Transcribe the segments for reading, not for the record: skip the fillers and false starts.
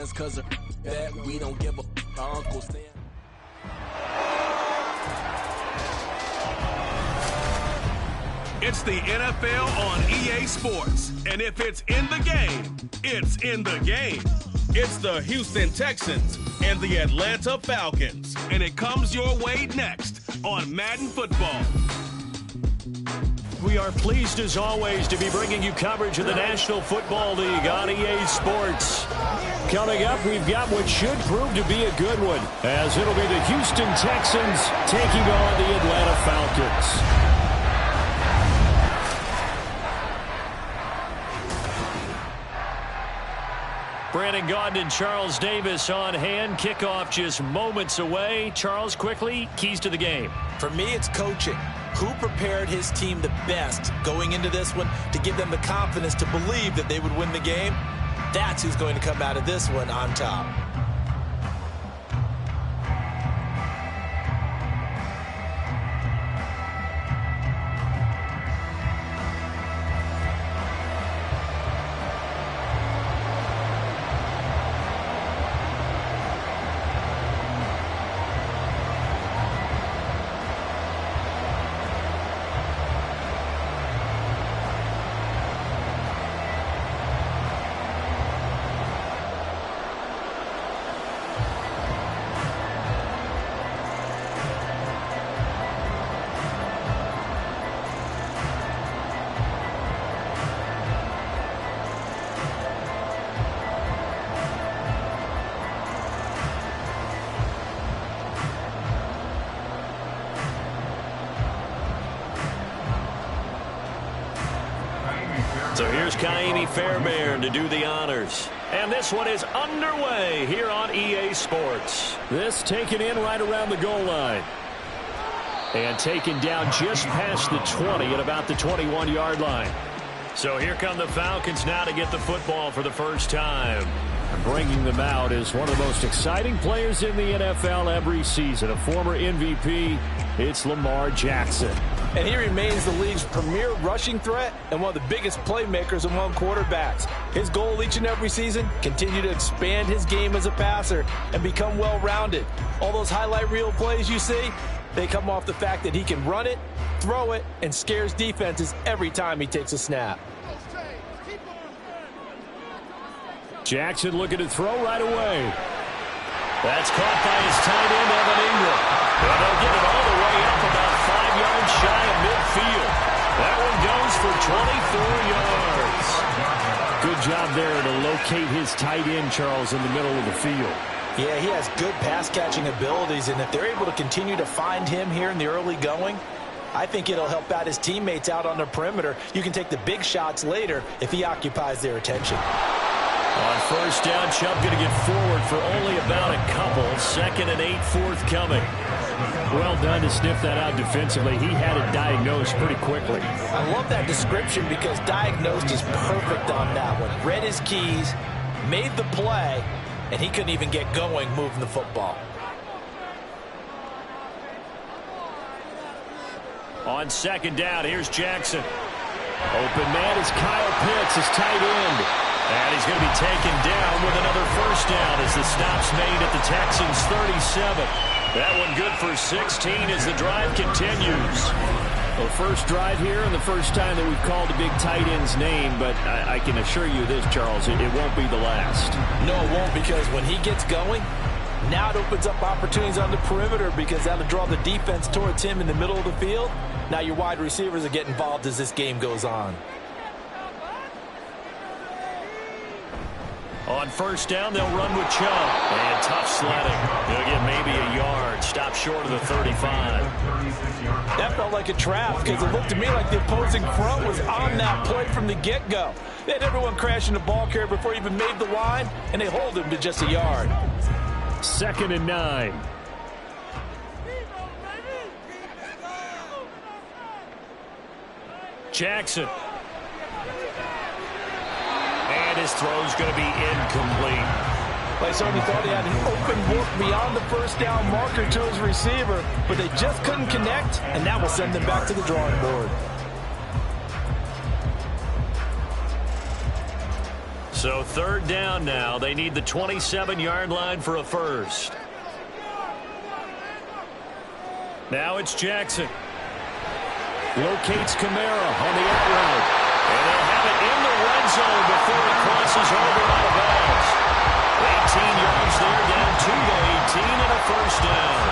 Cause of that we don't give a our Uncle Stan. It's the NFL on EA Sports, and if it's in the game, it's in the game. It's the Houston Texans and the Atlanta Falcons, and it comes your way next on Madden Football. We are pleased, as always, to be bringing you coverage of the National Football League on EA Sports. Coming up, we've got what should prove to be a good one, as it'll be the Houston Texans taking on the Atlanta Falcons. Brandon Gaudin and Charles Davis on hand. Kickoff just moments away. Charles, quickly, keys to the game. For me, it's coaching. Who prepared his team the best going into this one to give them the confidence to believe that they would win the game? That's who's going to come out of this one on top. So here's Kaimi Fairbairn to do the honors. And this one is underway here on EA Sports. This taken in right around the goal line. And taken down just past the 20 at about the 21-yard line. So here come the Falcons now to get the football for the first time. Bringing them out is one of the most exciting players in the NFL every season. A former MVP, it's Lamar Jackson. And he remains the league's premier rushing threat and one of the biggest playmakers among quarterbacks. His goal each and every season, continue to expand his game as a passer and become well-rounded. All those highlight reel plays you see, they come off the fact that he can run it, throw it, and scares defenses every time he takes a snap. Jackson looking to throw right away. That's caught by his tight end, Evan Ingram. And they'll get it all the way up about 5 yards shy of midfield. That one goes for 24 yards. Good job there to locate his tight end, Charles, in the middle of the field. Yeah, he has good pass-catching abilities, and if they're able to continue to find him here in the early going, I think it'll help out his teammates out on the perimeter. You can take the big shots later if he occupies their attention. On first down, Chubb going to get forward for only about a couple. 2nd and 8 forthcoming. Well done to sniff that out defensively. He had it diagnosed pretty quickly. I love that description because diagnosed is perfect on that one. Read his keys, made the play, and he couldn't even get going moving the football. On 2nd down, here's Jackson. Open man is Kyle Pitts, his tight end. And he's going to be taken down with another first down as the stop's made at the Texans' 37. That one good for 16 as the drive continues. Well, first drive here and the first time that we've called the big tight end's name, but I can assure you this, Charles, it won't be the last. No, it won't, because when he gets going, now it opens up opportunities on the perimeter because that'll draw the defense towards him in the middle of the field. Now your wide receivers are getting involved as this game goes on. On first down, they'll run with Chubb. And tough sledding. They'll get maybe a yard. Stop short of the 35. That felt like a trap because it looked to me like the opposing front was on that play from the get-go. They had everyone crashing the ball carrier before he even made the line, and they hold him to just a yard. 2nd and 9. Jackson. And his throw's going to be incomplete. Sony thought he had an open look beyond the first down marker to his receiver, but they just couldn't connect, and that will send them back to the drawing board. So third down now. They need the 27-yard line for a first. Now it's Jackson. Locates Kamara on the out route. And they'll have it in the red zone before he crosses over out of bounds. 18 yards there, down 2 to 18 and a first down.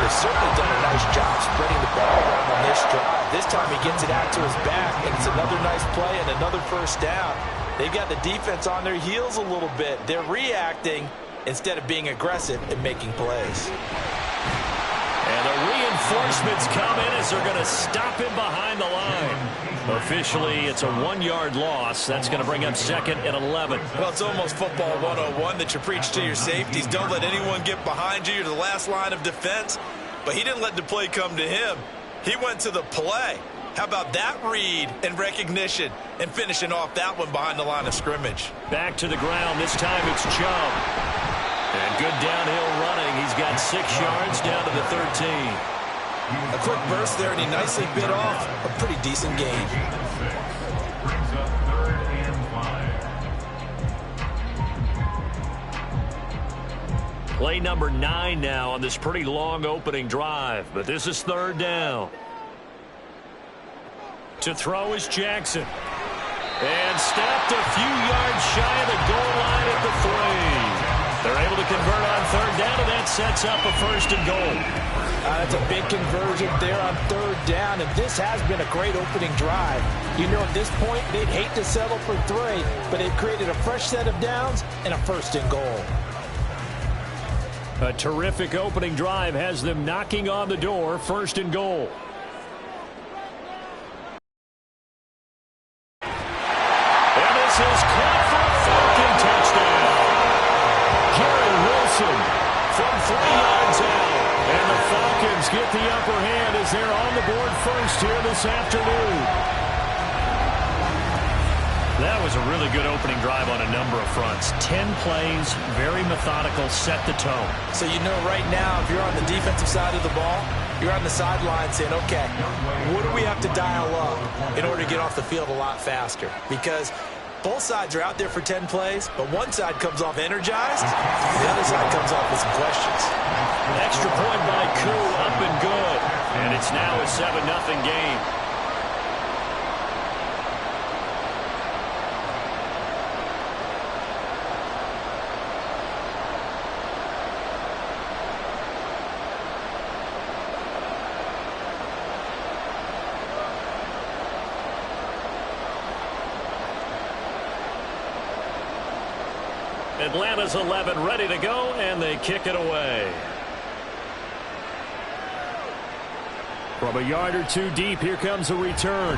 They've certainly done a nice job spreading the ball around on this drive. This time he gets it out to his back, and it's another nice play and another first down. They've got the defense on their heels a little bit. They're reacting instead of being aggressive and making plays. And the reinforcements come in as they're going to stop him behind the line. Officially, it's a 1-yard loss. That's going to bring up 2nd and 11. Well, it's almost football 101 that you preach to your safeties. Don't let anyone get behind you. You're the last line of defense. But he didn't let the play come to him. He went to the play. How about that read and recognition and finishing off that one behind the line of scrimmage? Back to the ground. This time it's Chubb. And good downhill running. He's got 6 yards down to the 13. A quick burst there, and he nicely bit off a pretty decent gain. Play number 9 now on this pretty long opening drive. But this is third down. To throw is Jackson. And stopped a few yards shy of the goal line at the 3. They're able to convert on third down, and that sets up a 1st and goal. That's a big conversion there on third down, and this has been a great opening drive. You know, at this point, they'd hate to settle for 3, but they've created a fresh set of downs and a 1st and goal. A terrific opening drive has them knocking on the door, 1st and goal. And this is caught for a Falcon touchdown. From 3 yards out. And the Falcons get the upper hand as they're on the board first here this afternoon. That was a really good opening drive on a number of fronts. 10 plays, very methodical, set the tone. So you know right now, if you're on the defensive side of the ball, you're on the sideline saying, okay, what do we have to dial up in order to get off the field a lot faster? Because both sides are out there for 10 plays, but one side comes off energized, the other side comes off with some questions. An extra point by Koo, up and good. And it's now a 7-0 game. Atlanta's 11 ready to go, and they kick it away. From a yard or 2 deep, here comes a return.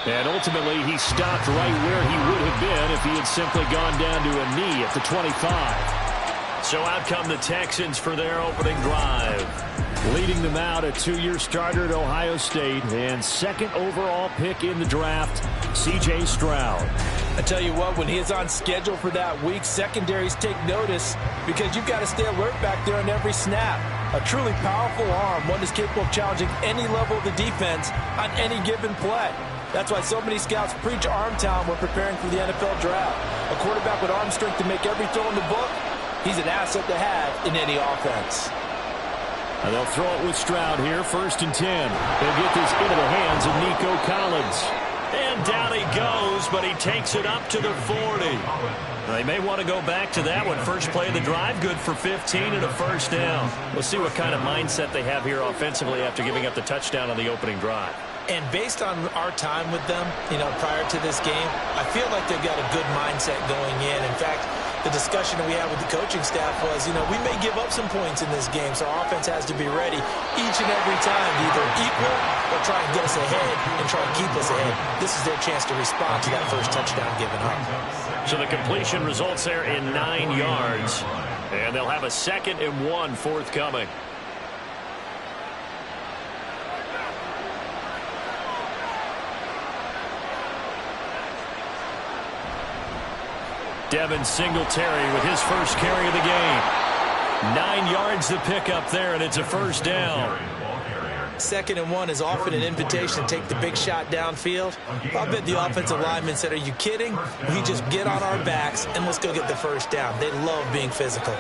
And ultimately, he stopped right where he would have been if he had simply gone down to a knee at the 25. So out come the Texans for their opening drive. Leading them out, a 2-year starter at Ohio State and 2nd overall pick in the draft, C.J. Stroud. I tell you what, when he is on schedule for that week, secondaries take notice because you've got to stay alert back there on every snap. A truly powerful arm, one is capable of challenging any level of the defense on any given play. That's why so many scouts preach arm talent when preparing for the NFL draft. A quarterback with arm strength to make every throw in the book, he's an asset to have in any offense. And they'll throw it with Stroud here, 1st and 10. They'll get this into the hands of Nico Collins. And down he goes, but he takes it up to the 40. They may want to go back to that one. First play of the drive, good for 15 and a 1st down. We'll see what kind of mindset they have here offensively after giving up the touchdown on the opening drive. And based on our time with them, you know, prior to this game, I feel like they've got a good mindset going in. In fact, the discussion that we had with the coaching staff was, you know, we may give up some points in this game, so our offense has to be ready each and every time to either equal or try and get us ahead and try and keep us ahead. This is their chance to respond to that first touchdown given up. So the completion results there in 9 yards, and they'll have a 2nd and 1 forthcoming. Devin Singletary with his first carry of the game. 9 yards to pick up there, and it's a 1st down. 2nd and 1 is often an invitation to take the big shot downfield. I bet the offensive lineman said, are you kidding? We just get on our backs and let's go get the first down. They love being physical.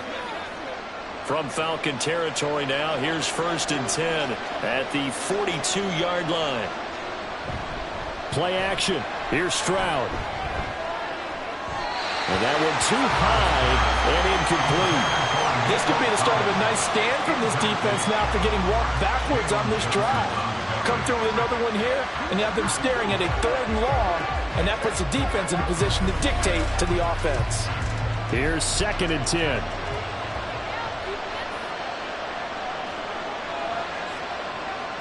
From Falcon territory now, here's 1st and 10 at the 42-yard line. Play action. Here's Stroud. And that one too high and incomplete. This could be the start of a nice stand from this defense now after getting walked backwards on this drive. Come through with another one here and have them staring at a 3rd and long, and that puts the defense in a position to dictate to the offense. Here's 2nd and 10.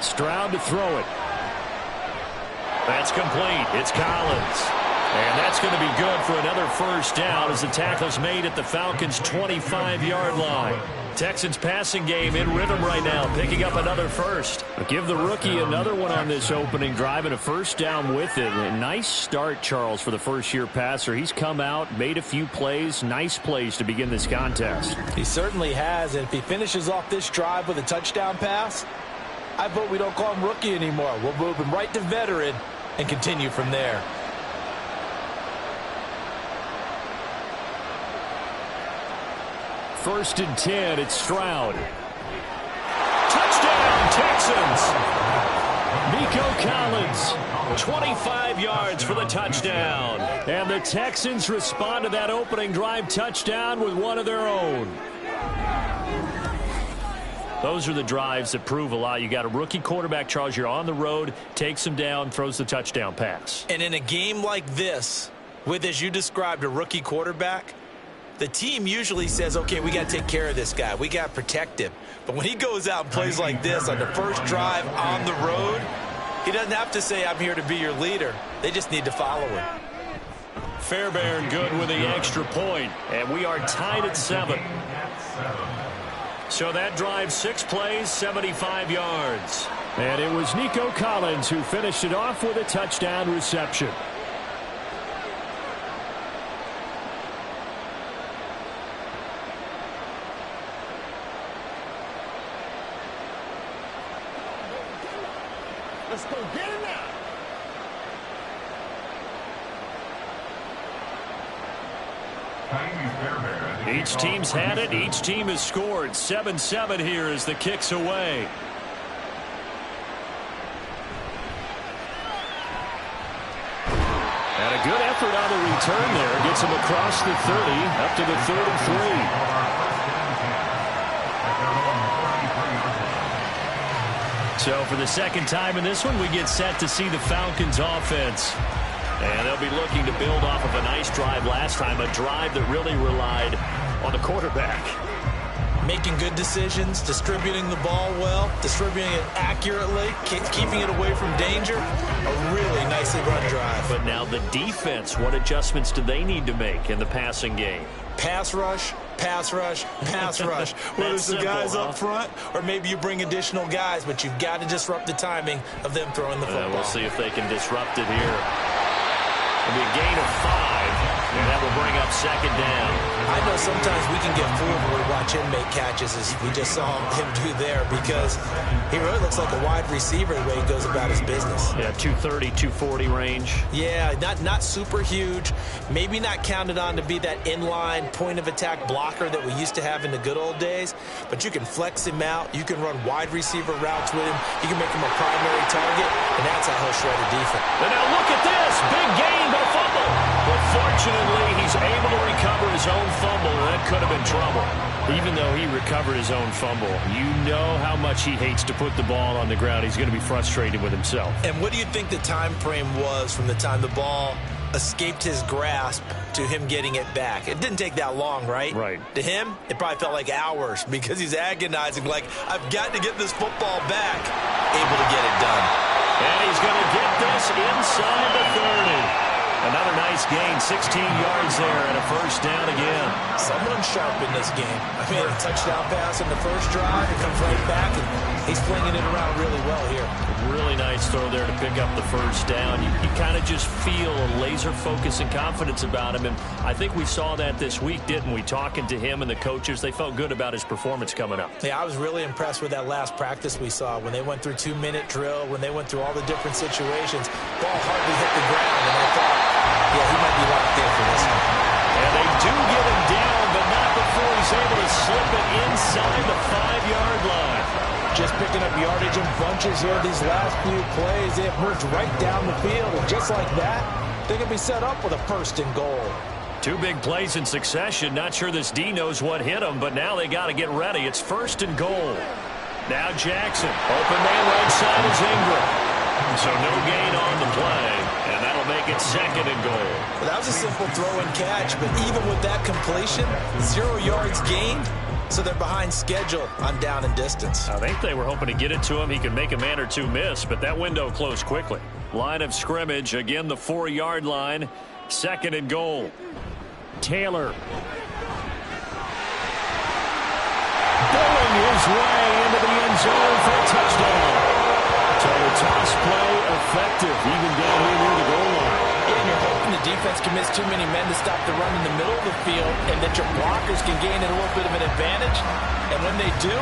Stroud to throw it. That's complete. It's Collins. And that's going to be good for another first down as the tackle's made at the Falcons' 25-yard line. Texans passing game in rhythm right now, picking up another first. Give the rookie another one on this opening drive and a first down with it. A nice start, Charles, for the first-year passer. He's come out, made a few plays, nice plays to begin this contest. He certainly has, and if he finishes off this drive with a touchdown pass, I vote we don't call him rookie anymore. We'll move him right to veteran and continue from there. First and 10, it's Stroud. Touchdown, Texans! Nico Collins, 25 yards for the touchdown. And the Texans respond to that opening drive touchdown with one of their own. Those are the drives that prove a lot. You got a rookie quarterback, Charles. You're on the road, takes him down, throws the touchdown pass. And in a game like this, with, as you described, a rookie quarterback, the team usually says, okay, we got to take care of this guy. We got to protect him. But when he goes out and plays like this on the first drive on the road, he doesn't have to say, I'm here to be your leader. They just need to follow him. Fairbairn good with the extra point, and we are tied at 7. So that drive, 6 plays, 75 yards. And it was Nico Collins who finished it off with a touchdown reception. Let's go get it now. Each team's had it. Each team has scored. 7-7 here as the kick's away. And a good effort on the return there. Gets him across the 30, up to the 33. So for the second time in this one, we get set to see the Falcons offense. And they'll be looking to build off of a nice drive last time, a drive that really relied on the quarterback. Making good decisions, distributing the ball well, distributing it accurately, keeping it away from danger. A really nicely run drive. But now the defense, what adjustments do they need to make in the passing game? Pass rush, pass rush, pass rush. Whether it's the guys up front or maybe you bring additional guys, but you've got to disrupt the timing of them throwing the football. We'll see if they can disrupt it here. It'll be a gain of 5, and that will bring up 2nd down. I know sometimes we can get fooled when we watch him make catches, as we just saw him do there, because he really looks like a wide receiver the way he goes about his business. Yeah, 230, 240 range. Yeah, not super huge, maybe not counted on to be that inline point-of-attack blocker that we used to have in the good old days, but you can flex him out, you can run wide receiver routes with him, you can make him a primary target, and that's how he'll shred a defense. And now look at this, big gain, but fumble. But fortunately, he's able to recover his own fumble, and that could have been trouble. Even though he recovered his own fumble, you know how much he hates to put the ball on the ground. He's going to be frustrated with himself. And what do you think the time frame was from the time the ball escaped his grasp to him getting it back? It didn't take that long, right? Right. To him, it probably felt like hours because he's agonizing, like, I've got to get this football back. Able to get it done. And he's going to get this inside the 30. Another nice gain, 16 yards there, and a first down again. Someone sharp in this game. I mean, a touchdown pass in the first drive, it comes right back, and he's flinging it around really well here. Really nice throw there to pick up the first down. You kind of just feel a laser focus and confidence about him, and I think we saw that this week, didn't we? Talking to him and the coaches, they felt good about his performance coming up. Yeah, I was really impressed with that last practice we saw when they went through 2-minute drill, when they went through all the different situations. Ball hardly hit the ground, and I thought, yeah, he might be locked in for this one. And they do get him down, but not before he's able to slip it inside the 5-yard line. Just picking up yardage in bunches here these last few plays. They have merged right down the field, and just like that, they can be set up with a 1st and goal. 2 big plays in succession. Not sure this D knows what hit him, but now they got to get ready. It's 1st and goal. Now Jackson. Open man right side is Ingram. So no gain on the play, and that'll make it 2nd and goal. Well, that was a simple throw and catch, but even with that completion, 0 yards gained. So they're behind schedule on down and distance. I think they were hoping to get it to him. He could make a man or two miss, but that window closed quickly. Line of scrimmage, again the 4-yard line. 2nd and goal. Taylor. Bowling his way into the end zone for a touchdown. So the toss play effective, even down here near the goal line. And you're hoping the defense commits too many men to stop the run in the middle of the field and that your blockers can gain a little bit of an advantage. And when they do,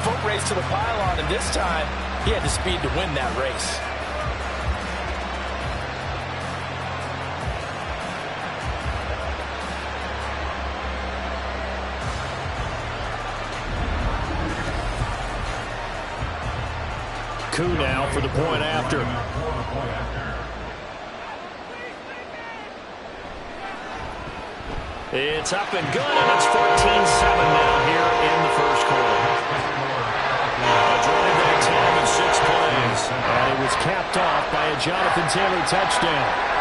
foot race to the pylon, and this time he had the speed to win that race. Coup now for the point after. It's up and good, and it's 14-7 now here in the first quarter. A drive back time of 6 plays. And it was capped off by a Jonathan Taylor touchdown.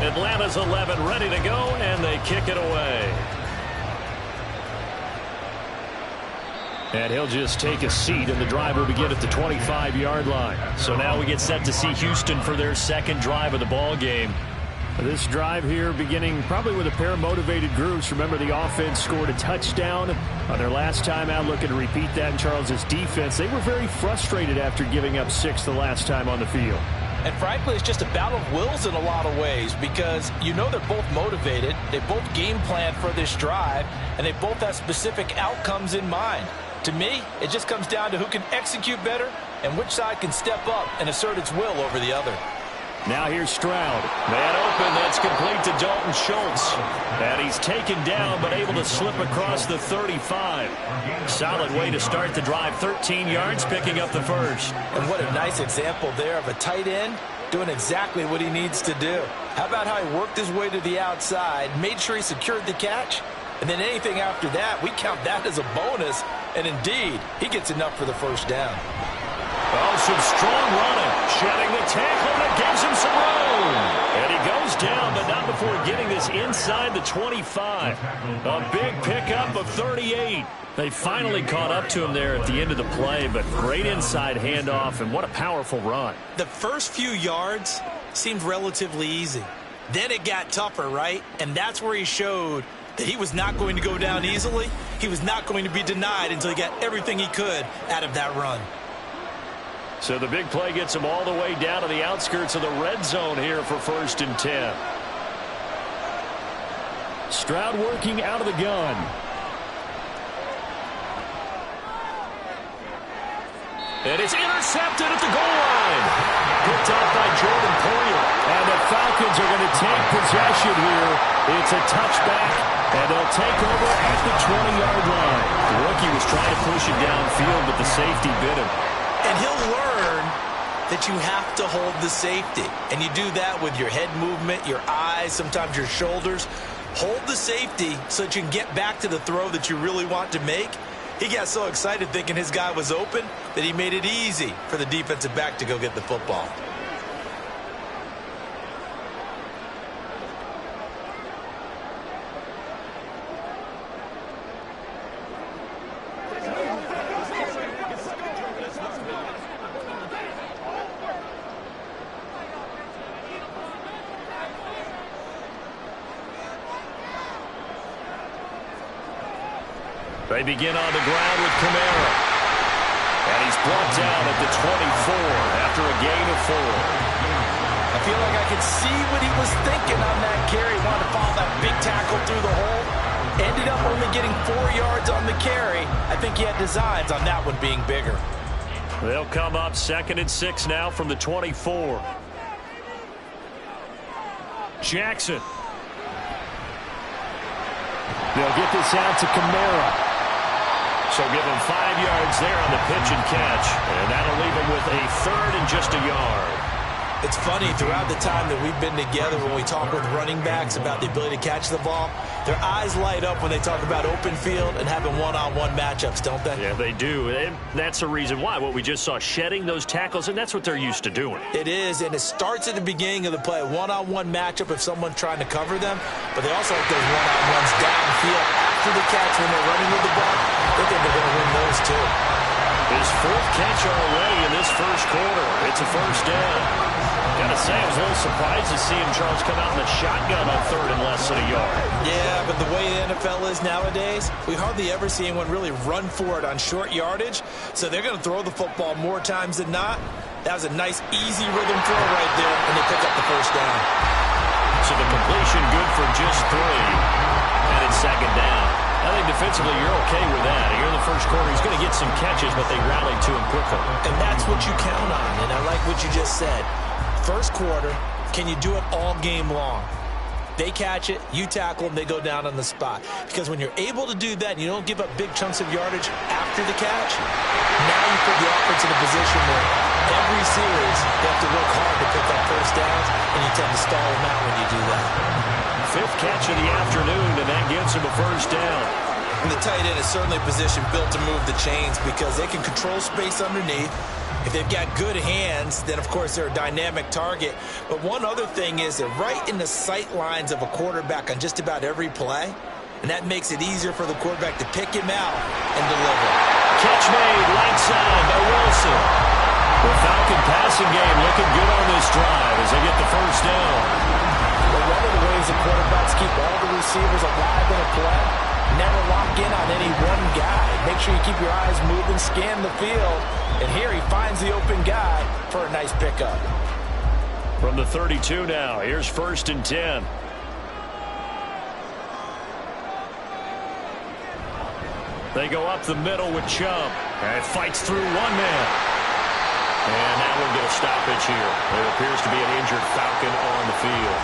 Atlanta's 11 ready to go, and they kick it away. And he'll just take a seat, and the drive will begin at the 25-yard line. So now we get set to see Houston for their 2nd drive of the ball game. This drive here beginning probably with a pair of motivated groups. Remember, the offense scored a touchdown on their last time out, looking to repeat that in Charles's defense. They were very frustrated after giving up 6 the last time on the field. And frankly, it's just a battle of wills in a lot of ways because you know they're both motivated, they both game planned for this drive, and they both have specific outcomes in mind. To me, it just comes down to who can execute better and which side can step up and assert its will over the other. Now here's Stroud. Man open, that's complete to Dalton Schultz. And he's taken down but able to slip across the 35. Solid way to start the drive. 13 yards, picking up the first. And what a nice example there of a tight end doing exactly what he needs to do. How about how he worked his way to the outside, made sure he secured the catch, and then anything after that, we count that as a bonus. And indeed, he gets enough for the first down. Oh, some strong running. Shedding the tackle, and it gives him some room. And he goes down, but not before getting this inside the 25. A big pickup of 38. They finally caught up to him there at the end of the play, but great inside handoff, and what a powerful run. The first few yards seemed relatively easy. Then it got tougher, right? And that's where he showed that he was not going to go down easily. He was not going to be denied until he got everything he could out of that run. So the big play gets him all the way down to the outskirts of the red zone here for 1st and 10. Stroud working out of the gun. And it's intercepted at the goal line. Picked up by Jordan Poyer. And the Falcons are going to take possession here. It's a touchback, and they'll take over at the 20-yard line. The rookie was trying to push it downfield, but the safety bit him. And he'll learn that you have to hold the safety. And you do that with your head movement, your eyes, sometimes your shoulders. Hold the safety so that you can get back to the throw that you really want to make. He got so excited thinking his guy was open that he made it easy for the defensive back to go get the football. They begin on the ground with Kamara. And he's brought down at the 24 after a gain of 4. I feel like I could see what he was thinking on that carry. He wanted to follow that big tackle through the hole. Ended up only getting 4 yards on the carry. I think he had designs on that one being bigger. They'll come up 2nd and 6 now from the 24. Jackson. They'll get this out to Kamara. So give him 5 yards there on the pitch and catch. And that'll leave him with a 3rd and just a yard. It's funny, throughout the time that we've been together, when we talk with running backs about the ability to catch the ball, their eyes light up when they talk about open field and having one-on-one matchups, don't they? Yeah, they do. And that's the reason why. What we just saw, shedding those tackles, and that's what they're used to doing. It is, and it starts at the beginning of the play. One-on-one matchup if someone's trying to cover them, but they also like those one-on-ones downfield after the catch when they're running with the ball. They think they're going to win those, too. His 4th catch already in this first quarter. It's a first down. Gotta say, I was a little surprised to see him, Charles, come out in the shotgun on 3rd and less than a yard. Yeah, but the way the NFL is nowadays, we hardly ever see anyone really run for it on short yardage, so they're going to throw the football more times than not. That was a nice, easy rhythm throw right there, and they pick up the first down. So the completion good for just 3, and it's 2nd down. I think defensively you're okay with that. Here in the first quarter, he's going to get some catches, but they rallied to him quickly. And that's what you count on, and I like what you just said. First quarter, can you do it all game long? They catch it, you tackle them, they go down on the spot. Because when you're able to do that and you don't give up big chunks of yardage after the catch, now you put the offense in a position where every series they have to work hard to pick up first downs, and you tend to stall them out when you do that. 5th catch of the afternoon, and that gives him a first down. And the tight end is certainly a position built to move the chains because they can control space underneath. If they've got good hands, then, of course, they're a dynamic target. But one other thing is they're right in the sight lines of a quarterback on just about every play, and that makes it easier for the quarterback to pick him out and deliver. Catch made, right side by Wilson. The Falcon passing game looking good on this drive as they get the first down. Well, one of the ways the quarterbacks keep all the receivers alive in a play, never lock in on any one guy. Make sure you keep your eyes moving, scan the field. And here he finds the open guy for a nice pickup. From the 32 now, here's 1st and 10. They go up the middle with Chubb. And fights through one man. And that will get a stoppage here. There appears to be an injured Falcon on the field.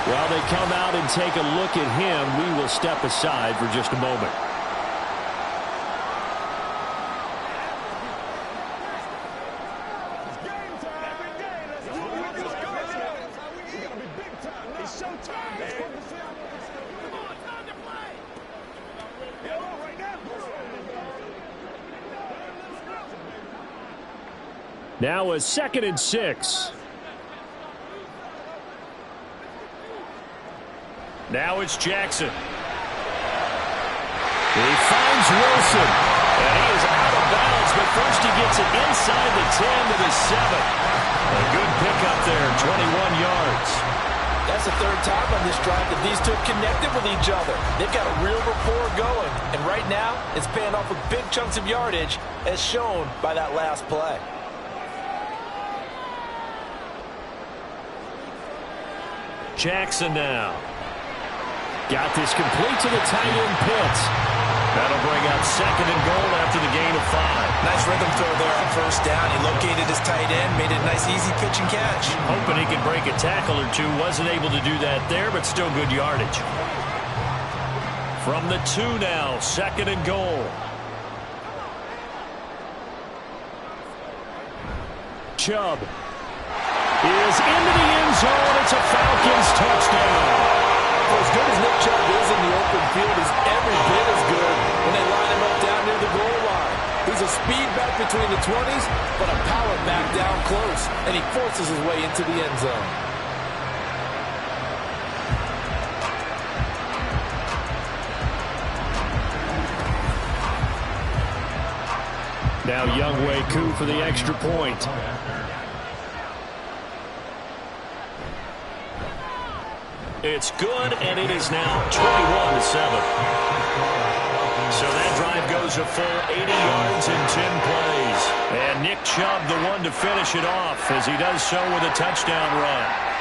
While they come out and take a look at him, we will step aside for just a moment. Now a 2nd and 6. Now it's Jackson. He finds Wilson. And he is out of bounds, but first he gets it inside the 10 to the 7. A good pickup there, 21 yards. That's the 3rd time on this drive that these two have connected with each other. They've got a real rapport going. And right now, it's paying off with big chunks of yardage, as shown by that last play. Jackson now. Got this complete to the tight end Pitts. That'll bring up 2nd and goal after the gain of 5. Nice rhythm throw there on first down. He located his tight end, made it a nice easy pitch and catch. Hoping he could break a tackle or two. Wasn't able to do that there, but still good yardage. From the 2 now, 2nd and goal. Chubb is into the end zone. It's a Falcons touchdown. For as good as Nick Chubb is in the open field, he's every bit as good when they line him up down near the goal line. He's a speed back between the 20s, but a power back down close, and he forces his way into the end zone. Now Younghoe Koo for the extra point. It's good, and it is now 21-7. So that drive goes a full 80 yards in 10 plays. And Nick Chubb, the one to finish it off, as he does so with a touchdown run.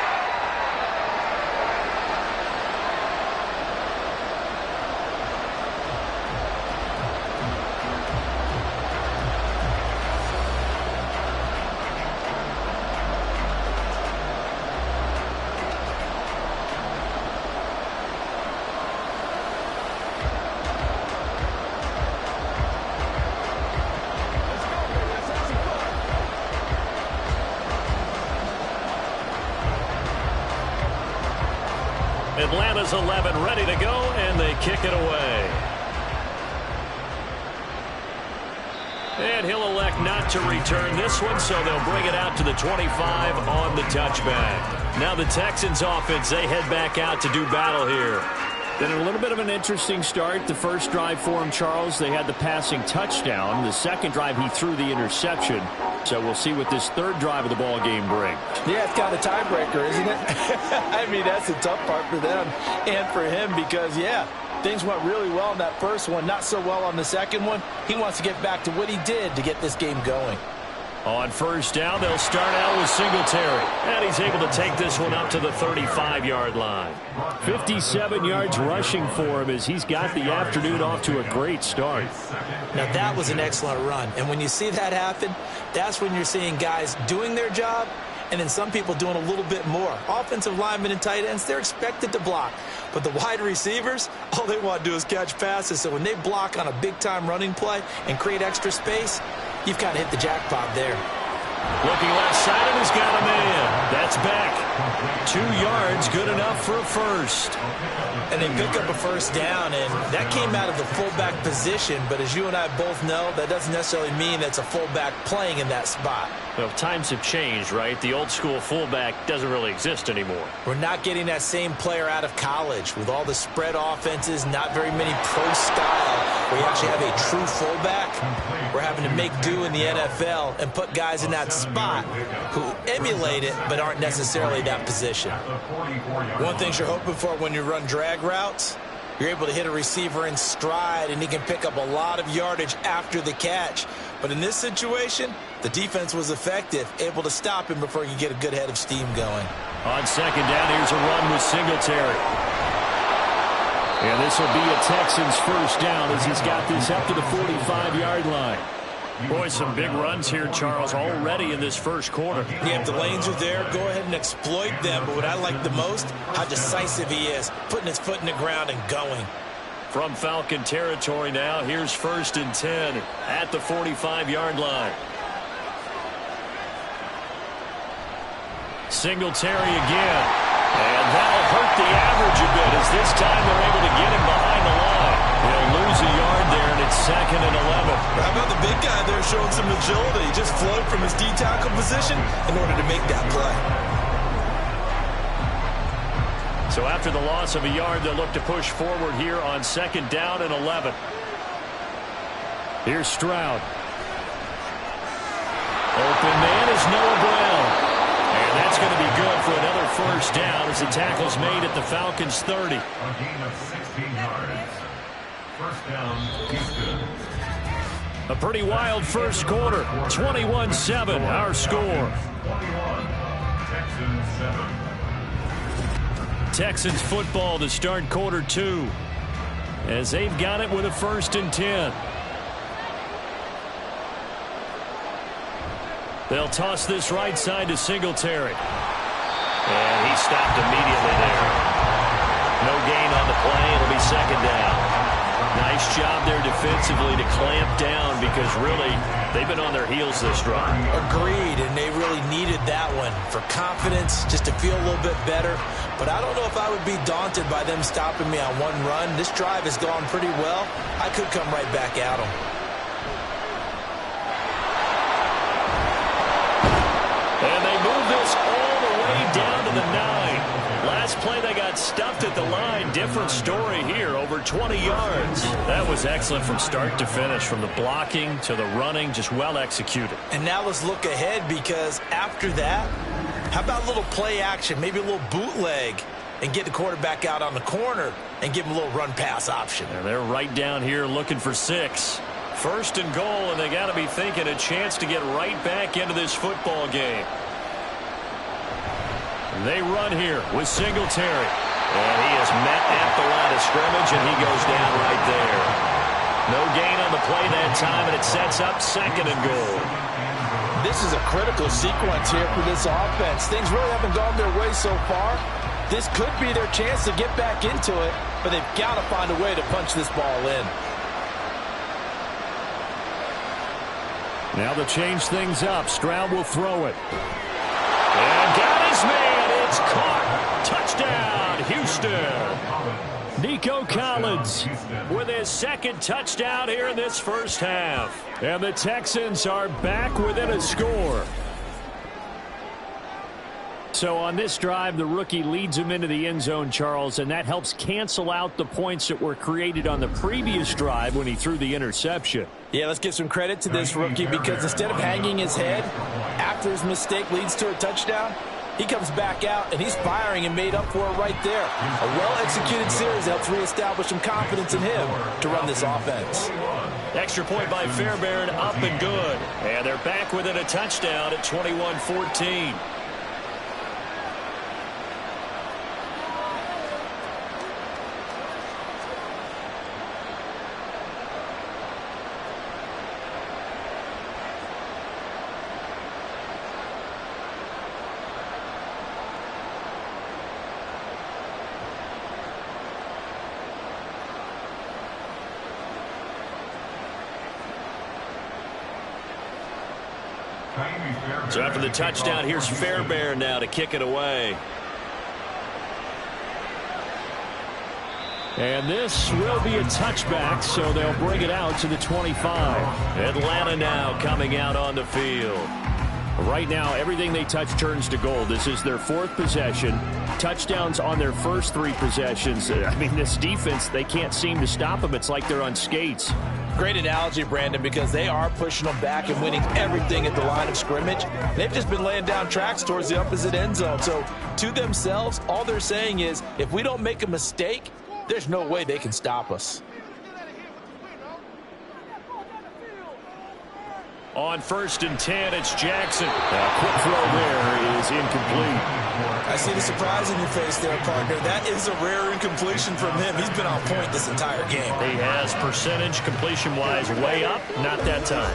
Atlanta's 11 ready to go, and they kick it away. And he'll elect not to return this one, so they'll bring it out to the 25 on the touchback. Now the Texans offense, they head back out to do battle here. Then a little bit of an interesting start. The first drive for him, Charles, they had the passing touchdown. The second drive, he threw the interception. So we'll see what this third drive of the ball game brings. Yeah, it's kind of a tiebreaker, isn't it? I mean, that's the tough part for them and for him because, yeah, things went really well in that first one, not so well on the second one. He wants to get back to what he did to get this game going. On first down, they'll start out with Singletary. And he's able to take this one up to the 35-yard line. 57 yards rushing for him as he's got the afternoon off to a great start. Now, that was an excellent run. And when you see that happen, that's when you're seeing guys doing their job and then some people doing a little bit more. Offensive linemen and tight ends, they're expected to block. But the wide receivers, all they want to do is catch passes. So when they block on a big-time running play and create extra space, you've kind of hit the jackpot there. Looking left side, and he's got a man. That's back. 2 yards, good enough for a first. And they pick up a first down, and that came out of the fullback position. But as you and I both know, that doesn't necessarily mean that's a fullback playing in that spot. Well, times have changed, right? The old school fullback doesn't really exist anymore. We're not getting that same player out of college with all the spread offenses, not very many pro style, where you actually have a true fullback. We're having to make do in the NFL and put guys in that spot who emulate it but aren't necessarily that position. One thing you're hoping for when you run drag routes, you're able to hit a receiver in stride and he can pick up a lot of yardage after the catch. But in this situation, the defense was effective, able to stop him before he could get a good head of steam going. On second down, here's a run with Singletary. And this will be a Texans first down as he's got this up to the 45-yard line. Boy, some big runs here, Charles, already in this first quarter. Yeah, if the lanes are there, go ahead and exploit them. But what I like the most, how decisive he is, putting his foot in the ground and going. From Falcon territory now, here's 1st and 10 at the 45-yard line. Singletary again. And that'll hurt the average a bit as this time they're able to get him behind the line. They'll lose a yard there, and it's 2nd and 11. How about the big guy there showing some agility? Just flowed from his D-tackle position in order to make that play. So after the loss of a yard, they'll look to push forward here on 2nd down and 11. Here's Stroud. Open man is Noah Brown. And that's going to be good for another first down as the tackle's made at the Falcons' 30. A gain of 16 yards. First down, Houston. A pretty wild first quarter. 21-7, our score. 21, Texans 7. Texans football to start quarter 2 as they've got it with a 1st and 10. They'll toss this right side to Singletary. And he stopped immediately there. No gain on the play. It'll be 2nd down. Nice job there defensively to clamp down because really they've been on their heels this drive. Agreed, and they really needed that one for confidence, just to feel a little bit better. But I don't know if I would be daunted by them stopping me on one run. This drive has gone pretty well. I could come right back at them. And they move this all the way down to the 9. Last play they got stuffed at the line. Different story here, over 20 yards. That was excellent from start to finish, from the blocking to the running, just well executed. And now let's look ahead because after that, how about a little play action, maybe a little bootleg? and get the quarterback out on the corner and give him a little run-pass option. And they're right down here looking for 6. First and goal, and they got to be thinking a chance to get right back into this football game. They run here with Singletary. And he is met at the line of scrimmage, and he goes down right there. No gain on the play that time, and it sets up 2nd and goal. This is a critical sequence here for this offense. Things really haven't gone their way so far. This could be their chance to get back into it, but they've got to find a way to punch this ball in. Now to change things up, Stroud will throw it. And got his man. It's caught. Touchdown, Houston. Nico Collins with his 2nd touchdown here in this first half. And the Texans are back within a score. So on this drive, the rookie leads him into the end zone, Charles, and that helps cancel out the points that were created on the previous drive when he threw the interception. Yeah, let's give some credit to this rookie because instead of hanging his head after his mistake leads to a touchdown, he comes back out and he's firing and made up for it right there. A well-executed series helps reestablish some confidence in him to run this offense. Extra point by Fairbairn, up and good. And they're back within a touchdown at 21-14. So after the touchdown, here's Fairbairn now to kick it away. And this will be a touchback, so they'll bring it out to the 25. Atlanta now coming out on the field. Right now, everything they touch turns to gold. This is their 4th possession. Touchdowns on their first 3 possessions. I mean, this defense, they can't seem to stop them. It's like they're on skates. Great analogy, Brandon, because they are pushing them back and winning everything at the line of scrimmage. They've just been laying down tracks towards the opposite end zone. So to themselves, all they're saying is, if we don't make a mistake, there's no way they can stop us. On 1st and 10, it's Jackson. A quick throw there is incomplete. I see the surprise in your face there, partner. That is a rare incompletion from him. He's been on point this entire game. He has percentage completion-wise way up, not that time.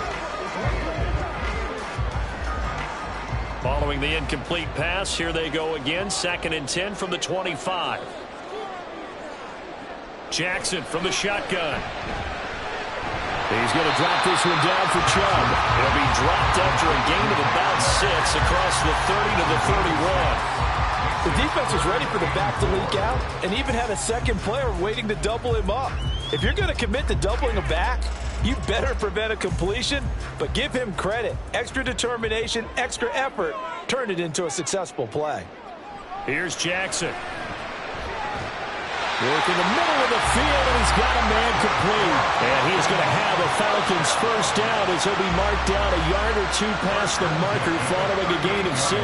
Following the incomplete pass, here they go again. 2nd and 10 from the 25. Jackson from the shotgun. He's going to drop this one down for Chubb. It'll be dropped after a gain of about 6 across the 30 to the 31. The defense was ready for the back to leak out and even had a second player waiting to double him up. If you're going to commit to doubling a back, you better prevent a completion, but give him credit. Extra determination, extra effort, turn it into a successful play. Here's Jackson. Working the middle of the field, and he's got a man complete. And he's going to have a Falcons first down as he'll be marked down a yard or 2 past the marker following a gain of 6.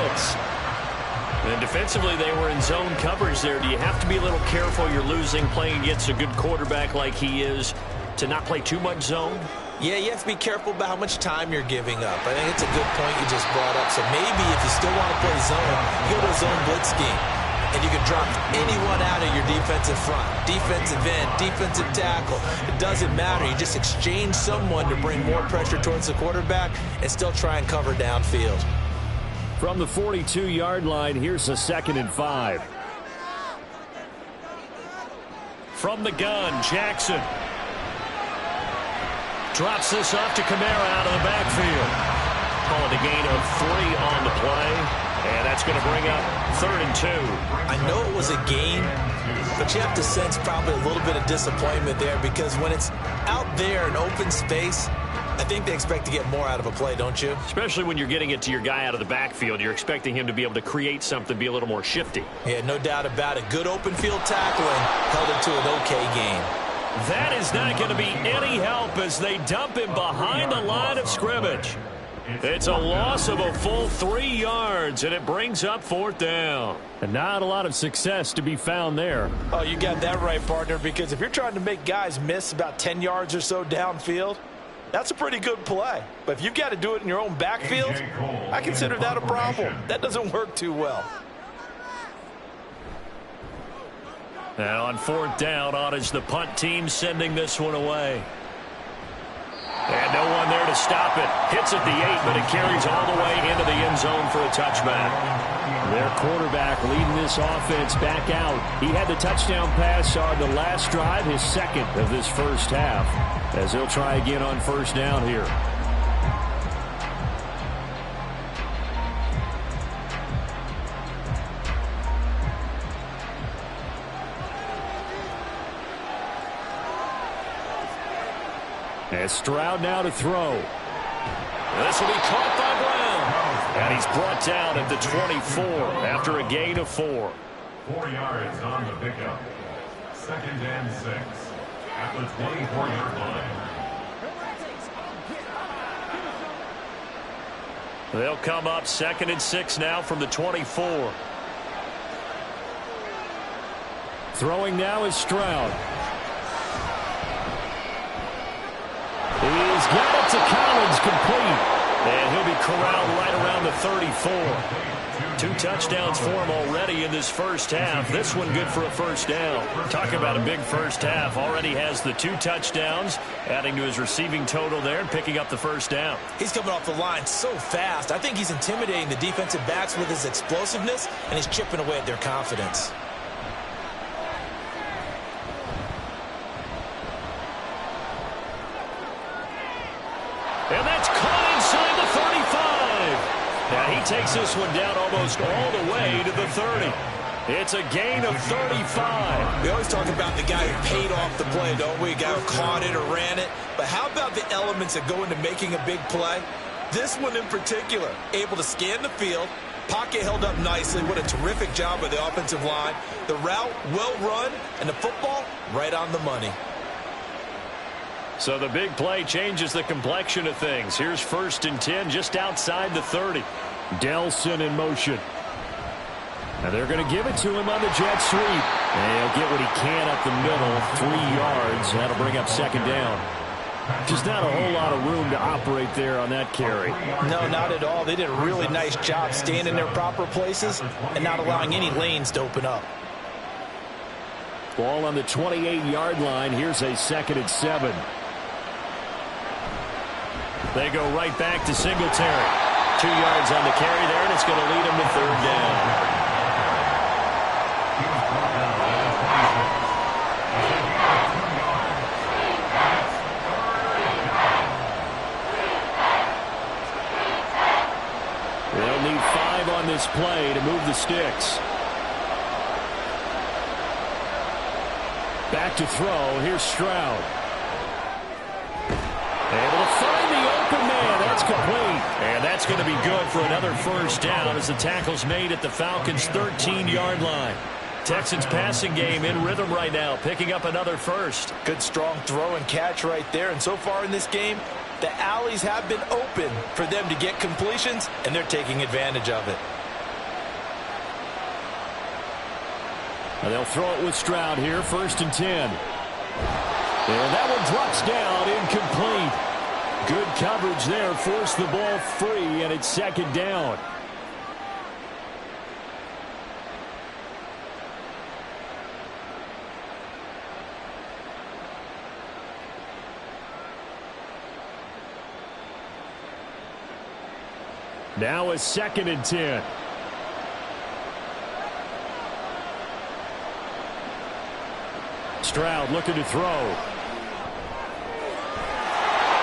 And defensively, they were in zone coverage there. Do you have to be a little careful? You're losing playing against a good quarterback like he is to not play too much zone? Yeah, you have to be careful about how much time you're giving up. I think it's a good point you just brought up. So maybe if you still want to play zone, you go to a zone blitz scheme. And you can drop anyone out of your defensive front. Defensive end, defensive tackle. It doesn't matter. You just exchange someone to bring more pressure towards the quarterback and still try and cover downfield. From the 42-yard line, here's a 2nd and 5. From the gun, Jackson. Drops this off to Kamara out of the backfield. Call it a gain of 3 on the play. And that's going to bring up 3rd and 2. I know it was a gain, but you have to sense probably a little bit of disappointment there because when it's out there in open space, I think they expect to get more out of a play, don't you? Especially when you're getting it to your guy out of the backfield. You're expecting him to be able to create something, be a little more shifty. Yeah, no doubt about it. Good open field tackling held it to an okay gain. That is not going to be any help as they dump him behind the line of scrimmage. It's a loss of a full 3 yards, and it brings up 4th down. And not a lot of success to be found there. Oh, you got that right, partner, because if you're trying to make guys miss about 10 yards or so downfield, that's a pretty good play. But if you've got to do it in your own backfield, I consider that a problem. That doesn't work too well. And on 4th down, on is the punt team sending this one away. And no one there to stop it. Hits at the 8, but it carries all the way into the end zone for a touchback. Their quarterback leading this offense back out. He had the touchdown pass on the last drive, his second of this first half, as he'll try again on 1st down here. And Stroud now to throw. This will be caught by Brown. And he's brought down at the 24 after a gain of 4. 4 yards on the pickup. 2nd and 6 at the 24-yard line. They'll come up 2nd and 6 now from the 24. Throwing now is Stroud. He's got it to Collins, complete. And he'll be corralled right around the 34. 2 touchdowns for him already in this first half. This one good for a 1st down. Talk about a big first half. Already has the 2 touchdowns, adding to his receiving total there and picking up the 1st down. He's coming off the line so fast. I think he's intimidating the defensive backs with his explosiveness, and he's chipping away at their confidence. And that's caught inside the 35. Now he takes this one down almost all the way to the 30. It's a gain of 35. We always talk about the guy who paid off the play, don't we? A guy who caught it or ran it. But how about the elements that go into making a big play? This one in particular, able to scan the field, pocket held up nicely. What a terrific job by the offensive line. The route well run, and the football right on the money. So the big play changes the complexion of things. Here's 1st and 10 just outside the 30. Delson in motion. And they're going to give it to him on the jet sweep. And he'll get what he can up the middle, 3 yards. That'll bring up 2nd down. Just not a whole lot of room to operate there on that carry. No, not at all. They did a really nice job staying in their proper places and not allowing any lanes to open up. Ball on the 28-yard line. Here's a 2nd and 7. They go right back to Singletary. 2 yards on the carry there, and it's going to lead him to 3rd down. They'll need 5 on this play to move the sticks. Back to throw. Here's Stroud. Able to find the open man. That's complete. And that's going to be good for another 1st down as the tackle's made at the Falcons' 13-yard line. Texans passing game in rhythm right now, picking up another 1st. Good strong throw and catch right there. And so far in this game, the alleys have been open for them to get completions, and they're taking advantage of it. And they'll throw it with Stroud here, 1st and 10. And that one drops down, incomplete. Good coverage there, forced the ball free, and it's 2nd down. Now a 2nd and 10. Stroud looking to throw.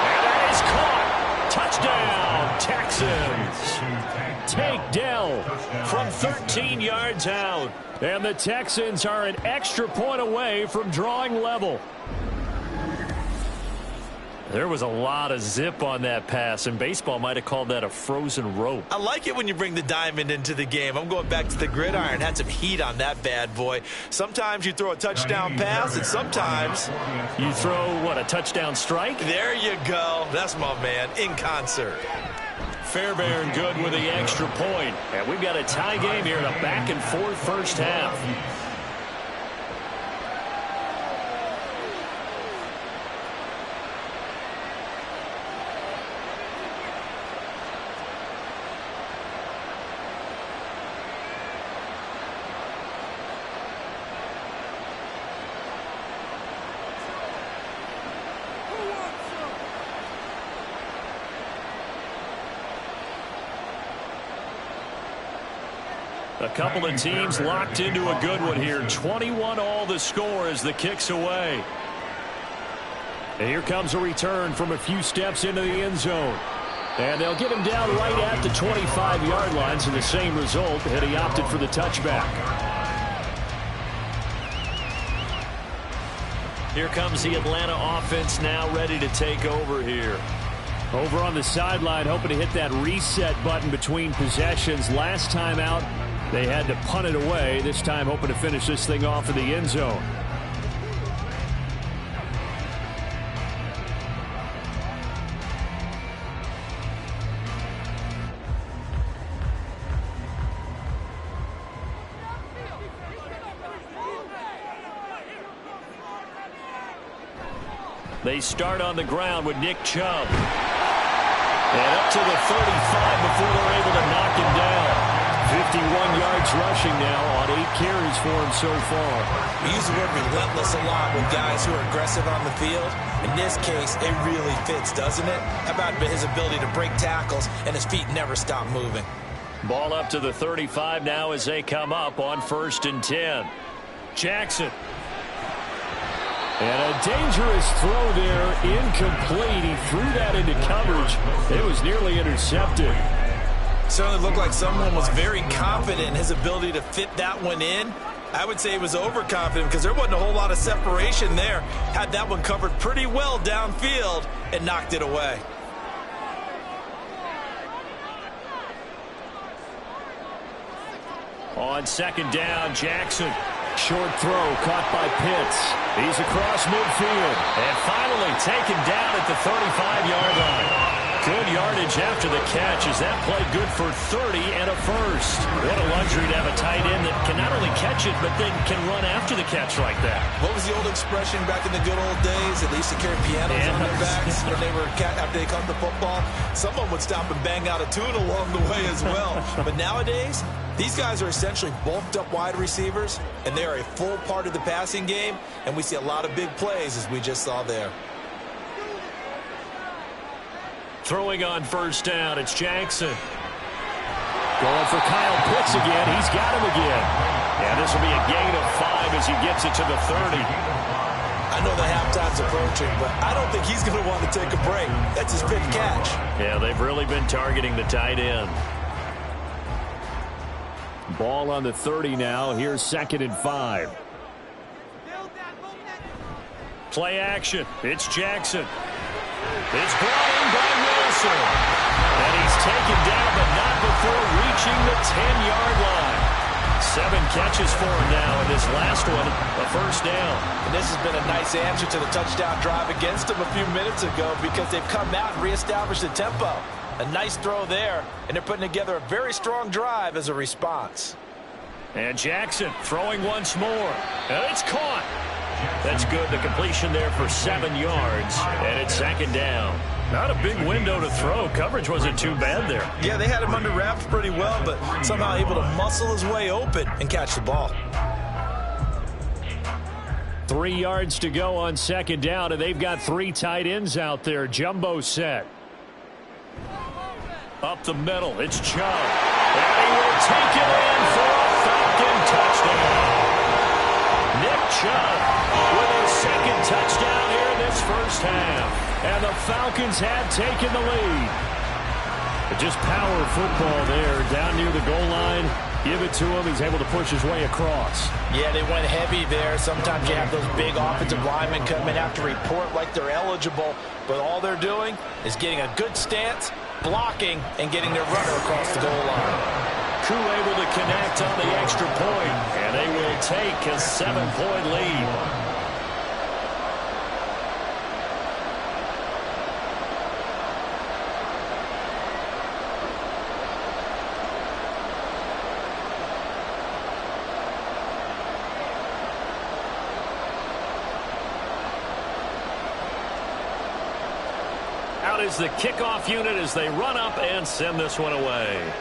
And that is caught. Touchdown, Texans. Take Dell From 13 yards out. And the Texans are an extra point away from drawing level. There was a lot of zip on that pass, and baseball might have called that a frozen rope. I like it when you bring the diamond into the game. I'm going back to the gridiron. Had some heat on that bad boy. Sometimes you throw a touchdown pass, and sometimes you throw, what, a touchdown strike? There you go. That's my man, in concert. Fairbairn good with the extra point. And we've got a tie game here in a back-and-forth first half. A couple of teams locked into a good one here. 21-all the score as the kick's away. And here comes a return from a few steps into the end zone. And they'll get him down right at the 25-yard line, so the same result, and he opted for the touchback. Here comes the Atlanta offense now ready to take over here. Over on the sideline, hoping to hit that reset button between possessions. Last time out, they had to punt it away. This time hoping to finish this thing off in the end zone. They start on the ground with Nick Chubb. And up to the 35 before they're able to knock him down. 51 yards rushing now on 8 carries for him so far. We use the word relentless a lot with guys who are aggressive on the field. In this case, it really fits, doesn't it? How about his ability to break tackles and his feet never stop moving? Ball up to the 35 now as they come up on 1st and 10. Jackson. And a dangerous throw there, incomplete. He threw that into coverage. It was nearly intercepted. Certainly looked like someone was very confident in his ability to fit that one in. I would say he was overconfident because there wasn't a whole lot of separation there. Had that one covered pretty well downfield and knocked it away. On 2nd down, Jackson. Short throw caught by Pitts. He's across midfield. And finally taken down at the 35-yard line. Good yardage after the catch as that play good for 30 and a first. What a luxury to have a tight end that can not only catch it, but then can run after the catch like that. What was the old expression back in the good old days? They used to carry pianos on their backs when they were after they caught the football. Someone would stop and bang out a tune along the way as well. But nowadays, these guys are essentially bulked up wide receivers, and they are a full part of the passing game, and we see a lot of big plays as we just saw there. Throwing on 1st down, it's Jackson. Going for Kyle Pitts again. He's got him again. And this will be a gain of 5 as he gets it to the 30. I know the halftime's approaching, but I don't think he's going to want to take a break. That's his 5th catch. Yeah, they've really been targeting the tight end. Ball on the 30 now. Here's 2nd and 5. Play action. It's Jackson. It's brought in by Wilson. And he's taken down, but not before reaching the 10-yard line. 7 catches for him now, and this last one, a 1st down. And this has been a nice answer to the touchdown drive against them a few minutes ago because they've come out and reestablished the tempo. A nice throw there, and they're putting together a very strong drive as a response. And Jackson throwing once more. And it's caught. That's good. The completion there for 7 yards. And it's 2nd down. Not a big window to throw. Coverage wasn't too bad there. Yeah, they had him under wraps pretty well, but somehow able to muscle his way open and catch the ball. 3 yards to go on 2nd down, and they've got 3 tight ends out there. Jumbo set. Up the middle, it's Chubb. And he will take it in for a Falcon touchdown. Nick Chubb with his 2nd touchdown here in this first half. And the Falcons have taken the lead. But just power football there down near the goal line. Give it to him. He's able to push his way across. Yeah, they went heavy there. Sometimes you have those big offensive linemen come in have to report like they're eligible. But all they're doing is getting a good stance, blocking, and getting their runner across the goal line. Crew able to connect on the extra point, and they will take a 7-point lead. is the kickoff unit as they run up and send this one away.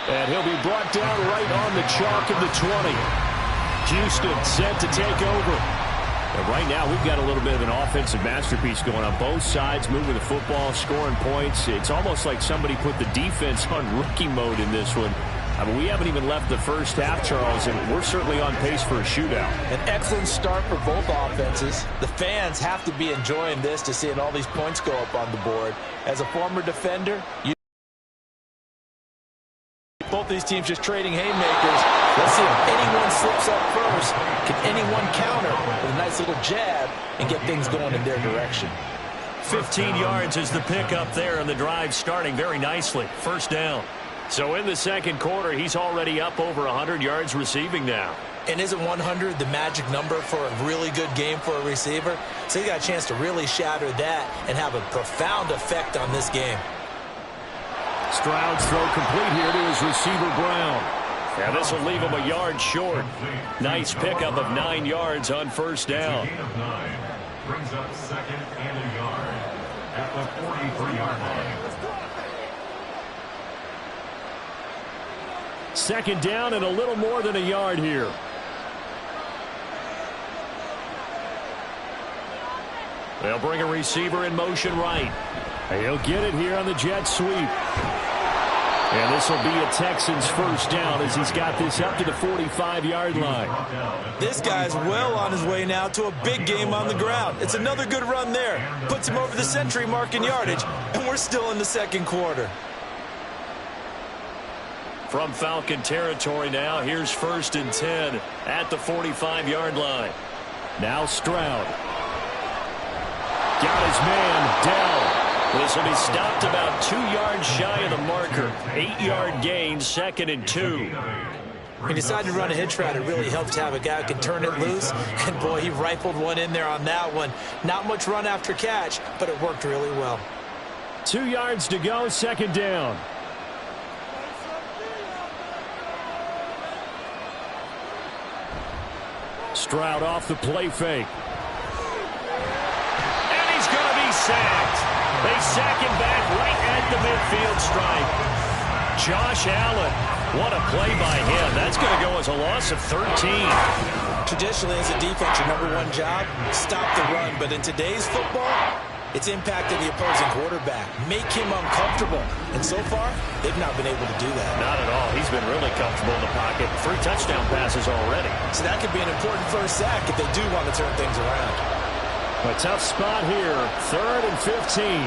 And he'll be brought down right on the chalk of the 20. Houston set to take over. And right now, we've got a little bit of an offensive masterpiece going on both sides, moving the football, scoring points. It's almost like somebody put the defense on rookie mode in this one. I mean, we haven't even left the first half, Charles, and we're certainly on pace for a shootout. An excellent start for both offenses. The fans have to be enjoying this to seeing all these points go up on the board. As a former defender, both these teams just trading haymakers. Let's see if anyone slips up first. Can anyone counter with a nice little jab and get things going in their direction? 15 yards is the pickup there, and the drive starting very nicely. First down. So in the second quarter, he's already up over 100 yards receiving now. And isn't 100 the magic number for a really good game for a receiver? So he got a chance to really shatter that and have a profound effect on this game. Stroud's throw complete here to his receiver, Brown. And this will leave him a yard short. Nice pickup of 9 yards on first down. Gain of 9 brings up second and a yard at the 43-yard line. Second down and a little more than a yard here. They'll bring a receiver in motion right. He'll get it here on the jet sweep. And this will be a Texans first down as he's got this up to the 45-yard line. This guy's well on his way now to a big game on the ground. It's another good run there. Puts him over the century mark in yardage, and we're still in the second quarter. From Falcon territory now, here's 1st and 10 at the 45-yard line. Now Stroud. Got his man down. This will be stopped about 2 yards shy of the marker. 8-yard gain, 2nd and 2. He decided to run a hitch route. It really helped to have a guy who can turn it loose. And, boy, he rifled one in there on that one. Not much run after catch, but it worked really well. 2 yards to go, 2nd down. Stroud off the play fake. And he's going to be sacked. They sack him back right at the midfield stripe. Josh Allen, what a play by him. That's going to go as a loss of 13. Traditionally, as a defense, your #1 job, stop the run. But in today's football, it's impacted the opposing quarterback. Make him uncomfortable. And so far, they've not been able to do that. Not at all. He's been really comfortable in the pocket. 3 touchdown passes already. So that could be an important first sack if they do want to turn things around. A tough spot here. 3rd and 15.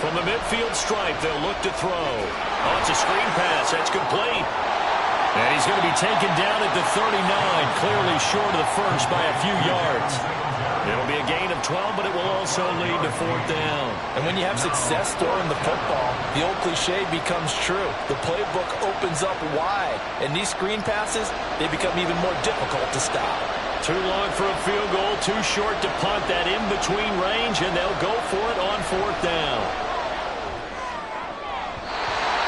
From the midfield stripe, they'll look to throw. Oh, it's a screen pass. That's complete. And he's going to be taken down at the 39, clearly short of the first by a few yards. It'll be a gain of 12, but it will also lead to 4th down. And when you have success throwing the football, the old cliche becomes true. The playbook opens up wide, and these screen passes, they become even more difficult to stop. Too long for a field goal, too short to punt that in-between range, and they'll go for it on 4th down.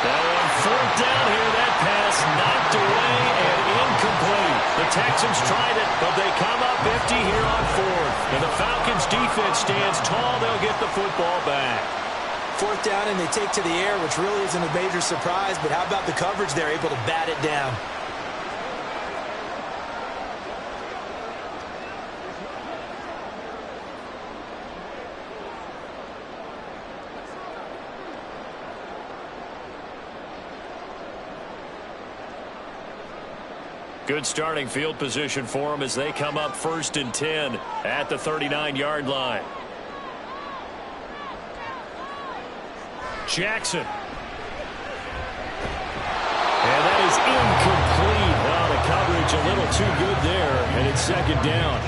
Now on 4th down here, that pass knocked away and incomplete. The Texans tried it, but they come up empty here on 4th. And the Falcons defense stands tall. They'll get the football back. 4th down, and they take to the air, which really isn't a major surprise. But how about the coverage? They're able to bat it down. Good starting field position for them as they come up 1st and 10 at the 39-yard line. Jackson. And that is incomplete. Well, the coverage a little too good there, and it's 2nd down.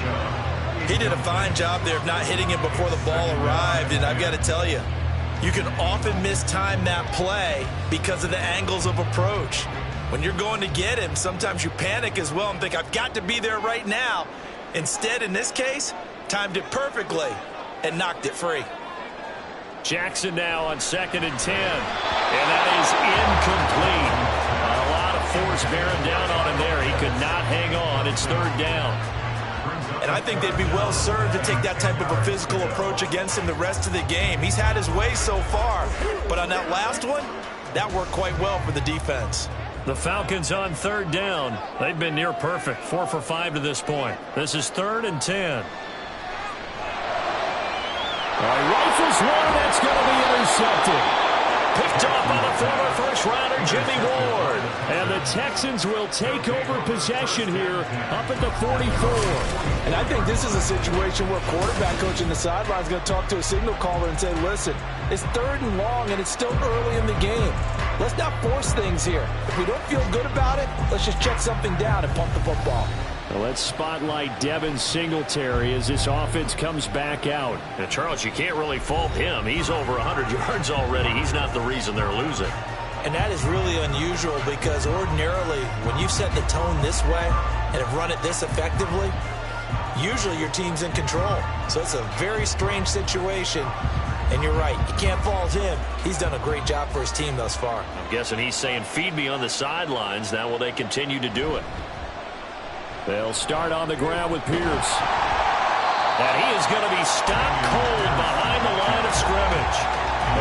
He did a fine job there of not hitting him before the ball arrived, and I've got to tell you, you can often mistime that play because of the angles of approach. When you're going to get him, sometimes you panic as well and think, I've got to be there right now. Instead, in this case, timed it perfectly and knocked it free. Jackson now on 2nd and 10. And that is incomplete. A lot of force bearing down on him there. He could not hang on. It's 3rd down. And I think they'd be well served to take that type of a physical approach against him the rest of the game. He's had his way so far, but on that last one, that worked quite well for the defense. The Falcons on third down. They've been near perfect, 4 for 5 to this point. This is 3rd and 10. Rifles one, that's going to be intercepted. Picked off by the former first-rounder Jimmy Ward. And the Texans will take over possession here up at the 44. And I think this is a situation where quarterback coach in the sideline is going to talk to a signal caller and say, listen, it's 3rd and long and it's still early in the game. Let's not force things here. If we don't feel good about it, let's just check something down and pump the football. Well, let's spotlight Devin Singletary as this offense comes back out. And Charles, you can't really fault him. He's over 100 yards already. He's not the reason they're losing. And that is really unusual because ordinarily when you set the tone this way and have run it this effectively, usually your team's in control. So it's a very strange situation. And you're right, you can't fault him. He's done a great job for his team thus far. I'm guessing he's saying, feed me on the sidelines. Now will they continue to do it? They'll start on the ground with Pierce. And he is going to be stopped cold behind the line of scrimmage.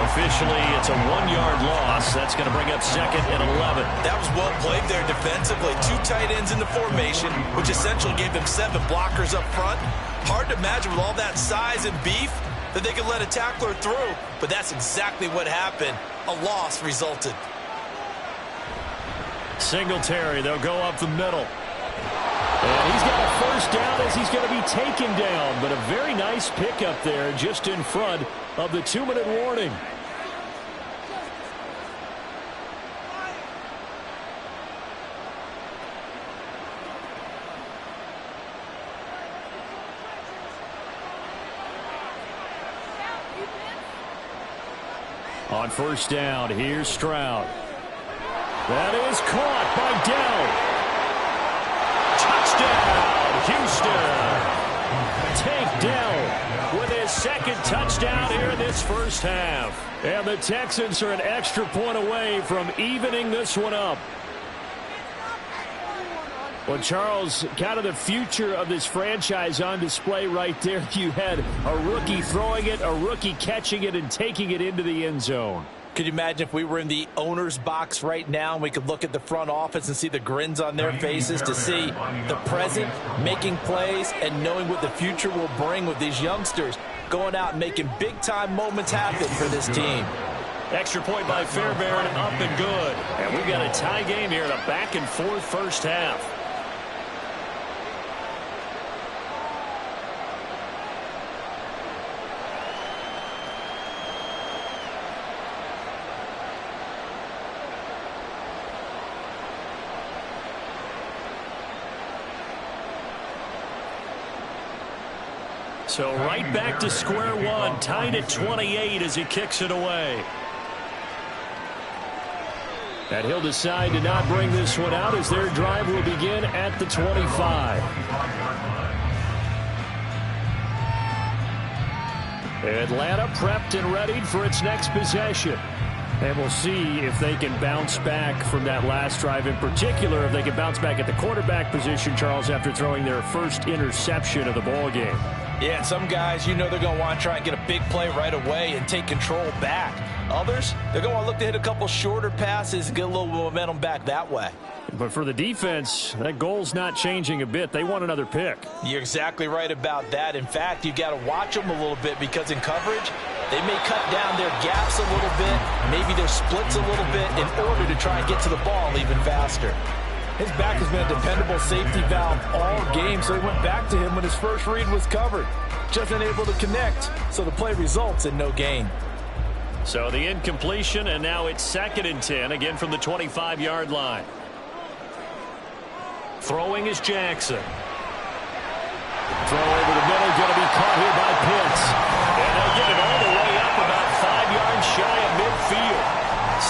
Officially, it's a 1-yard loss. That's going to bring up 2nd and 11. That was well played there defensively. 2 tight ends in the formation, which essentially gave them 7 blockers up front. Hard to imagine with all that size and beef that they could let a tackler through, but that's exactly what happened. A loss resulted. Singletary, they'll go up the middle. And he's got a first down as he's going to be taken down, but a very nice pickup there just in front of the 2-minute warning. On first down, here's Stroud. That is caught by Dell. Touchdown, Houston. Tank Dell with his 2nd touchdown here in this first half. And the Texans are an extra point away from evening this one up. Well, Charles, kind of the future of this franchise on display right there. You had a rookie throwing it, a rookie catching it, and taking it into the end zone. Could you imagine if we were in the owner's box right now and we could look at the front office and see the grins on their faces to see the present, making plays, and knowing what the future will bring with these youngsters going out and making big-time moments happen for this team. Extra point by Fairbairn, up and good. And we've got a tie game here in a back-and-forth first half. So right back to square one, tied at 28 as he kicks it away. And he'll decide to not bring this one out as their drive will begin at the 25. Atlanta prepped and readied for its next possession. And we'll see if they can bounce back from that last drive, in particular if they can bounce back at the quarterback position, Charles, after throwing their first interception of the ball game. Yeah, some guys, you know they're going to want to try and get a big play right away and take control back. Others, they're going to want to look to hit a couple shorter passes and get a little momentum back that way. But for the defense, that goal's not changing a bit. They want another pick. You're exactly right about that. In fact, you've got to watch them a little bit because in coverage, they may cut down their gaps a little bit, maybe their splits a little bit in order to try and get to the ball even faster. His back has been a dependable safety valve all game, so he went back to him when his first read was covered. Just unable to connect, so the play results in no gain. So the incompletion, and now it's 2nd and 10, again from the 25-yard line. Throwing is Jackson. Throw over the middle, going to be caught here by Pitts. And they'll get it all the way up about 5 yards shy of midfield.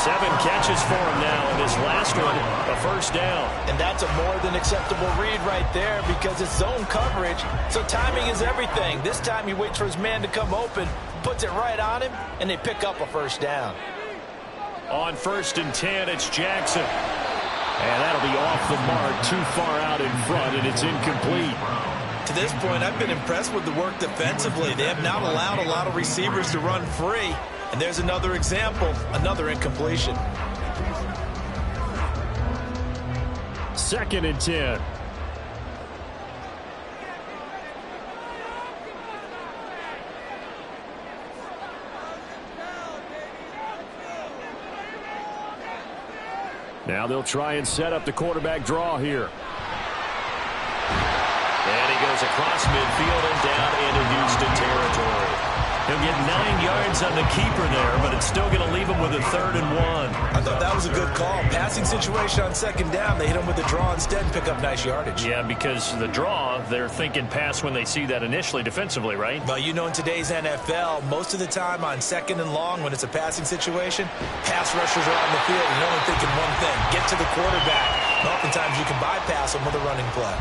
7 catches for him now, and this last one, a first down. And that's a more than acceptable read right there because it's zone coverage, so timing is everything. This time he waits for his man to come open, puts it right on him, and they pick up a first down. On 1st and 10, it's Jackson. And that'll be off the mark, too far out in front, and it's incomplete. To this point, I've been impressed with the work defensively. They have not allowed a lot of receivers to run free. And there's another example, another incompletion. 2nd and 10. Now they'll try and set up the quarterback draw here. And he goes across midfield and down into Houston territory. He'll get 9 yards on the keeper there, but it's still going to leave him with a 3rd and 1. I thought that was a good call. Passing situation on 2nd down. They hit him with the draw instead and pick up nice yardage. Yeah, because the draw, they're thinking pass when they see that initially defensively, right? Well, you know, in today's NFL, most of the time on 2nd and long, when it's a passing situation, pass rushers are on the field and you're only thinking one thing, get to the quarterback. And oftentimes you can bypass them with a running play.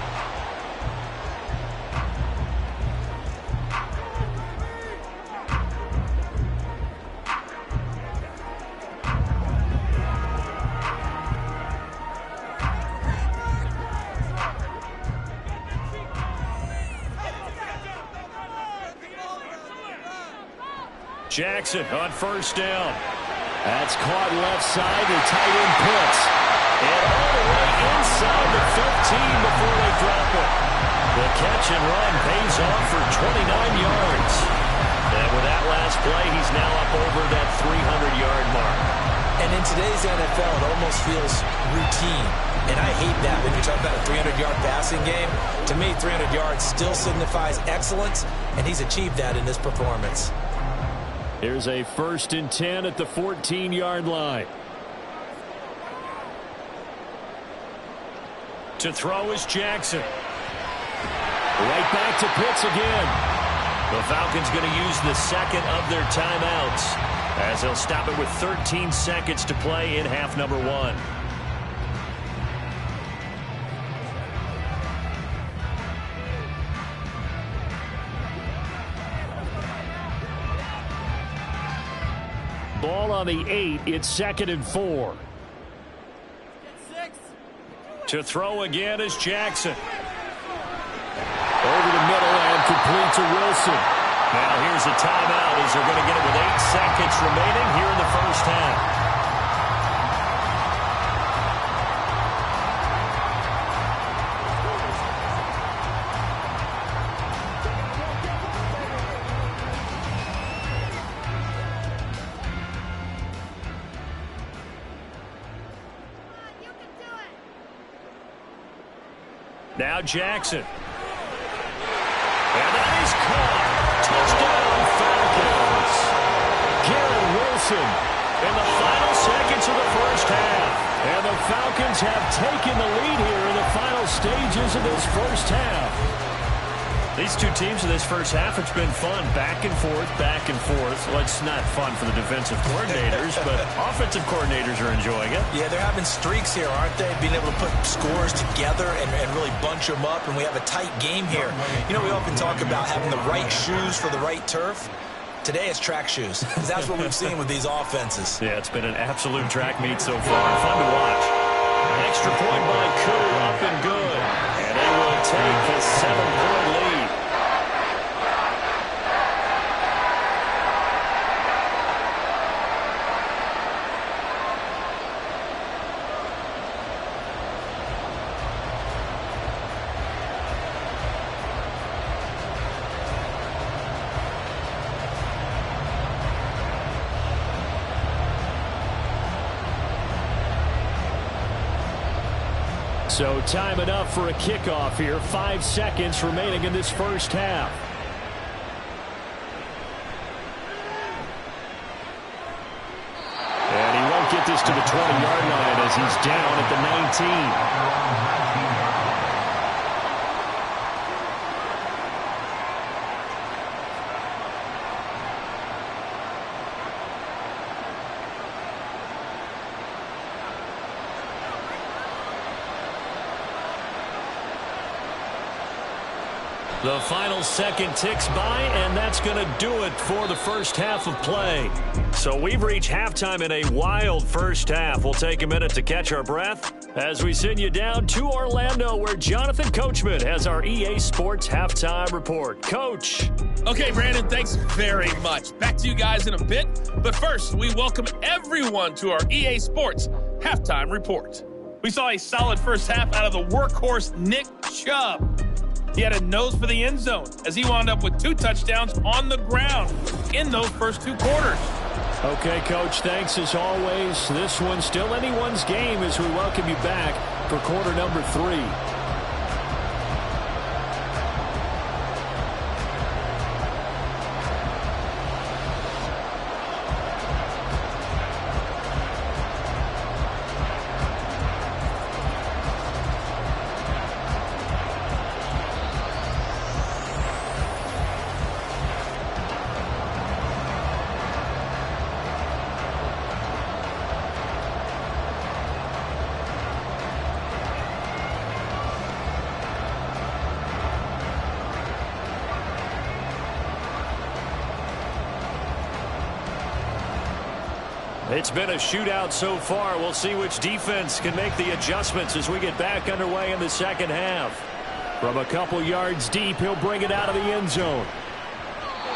Jackson on 1st down. That's caught left side. The tight end Pitts. And all the way inside the 15 before they drop it. The catch and run pays off for 29 yards. And with that last play, he's now up over that 300-yard mark. And in today's NFL, it almost feels routine. And I hate that when you talk about a 300-yard passing game. To me, 300 yards still signifies excellence, and he's achieved that in this performance. Here's a 1st and 10 at the 14-yard line. To throw is Jackson. Right back to Pitts again. The Falcons going to use the 2nd of their timeouts as they'll stop it with 13 seconds to play in half number 1. Ball on the 8. It's 2nd and 4. To throw again is Jackson. Over the middle and complete to Wilson. Now here's a timeout as they're going to get it with 8 seconds remaining here in the 1st half. Now Jackson. And that is caught. Touchdown, Falcons. Garrett Wilson in the final seconds of the 1st half. And the Falcons have taken the lead here in the final stages of this 1st half. These two teams in this 1st half, it's been fun. Back and forth, back and forth. Well, it's not fun for the defensive coordinators, but offensive coordinators are enjoying it. Yeah, they're having streaks here, aren't they? Being able to put scores together and really bunch them up, and we have a tight game here. You know, we often talk about having the right shoes for the right turf. Today it's track shoes, because that's what we've seen with these offenses. Yeah, it's been an absolute track meet so far. Fun to watch. An extra point by Koo, up and good. And they will take a 7-point lead. So time enough for a kickoff here. 5 seconds remaining in this 1st half. And he won't get this to the 20-yard line as he's down at the 19. The final second ticks by, and that's going to do it for the first half of play. So we've reached halftime in a wild first half. We'll take a minute to catch our breath as we send you down to Orlando, where Jonathan Coachman has our EA Sports Halftime Report. Coach. Okay, Brandon, thanks very much. Back to you guys in a bit. But first, we welcome everyone to our EA Sports Halftime Report. We saw a solid first half out of the workhorse Nick Chubb. He had a nose for the end zone as he wound up with 2 touchdowns on the ground in those first 2 quarters. Okay, Coach, thanks as always. This one's still anyone's game as we welcome you back for quarter number 3. It's been a shootout so far. We'll see which defense can make the adjustments as we get back underway in the second half. From a couple yards deep, he'll bring it out of the end zone.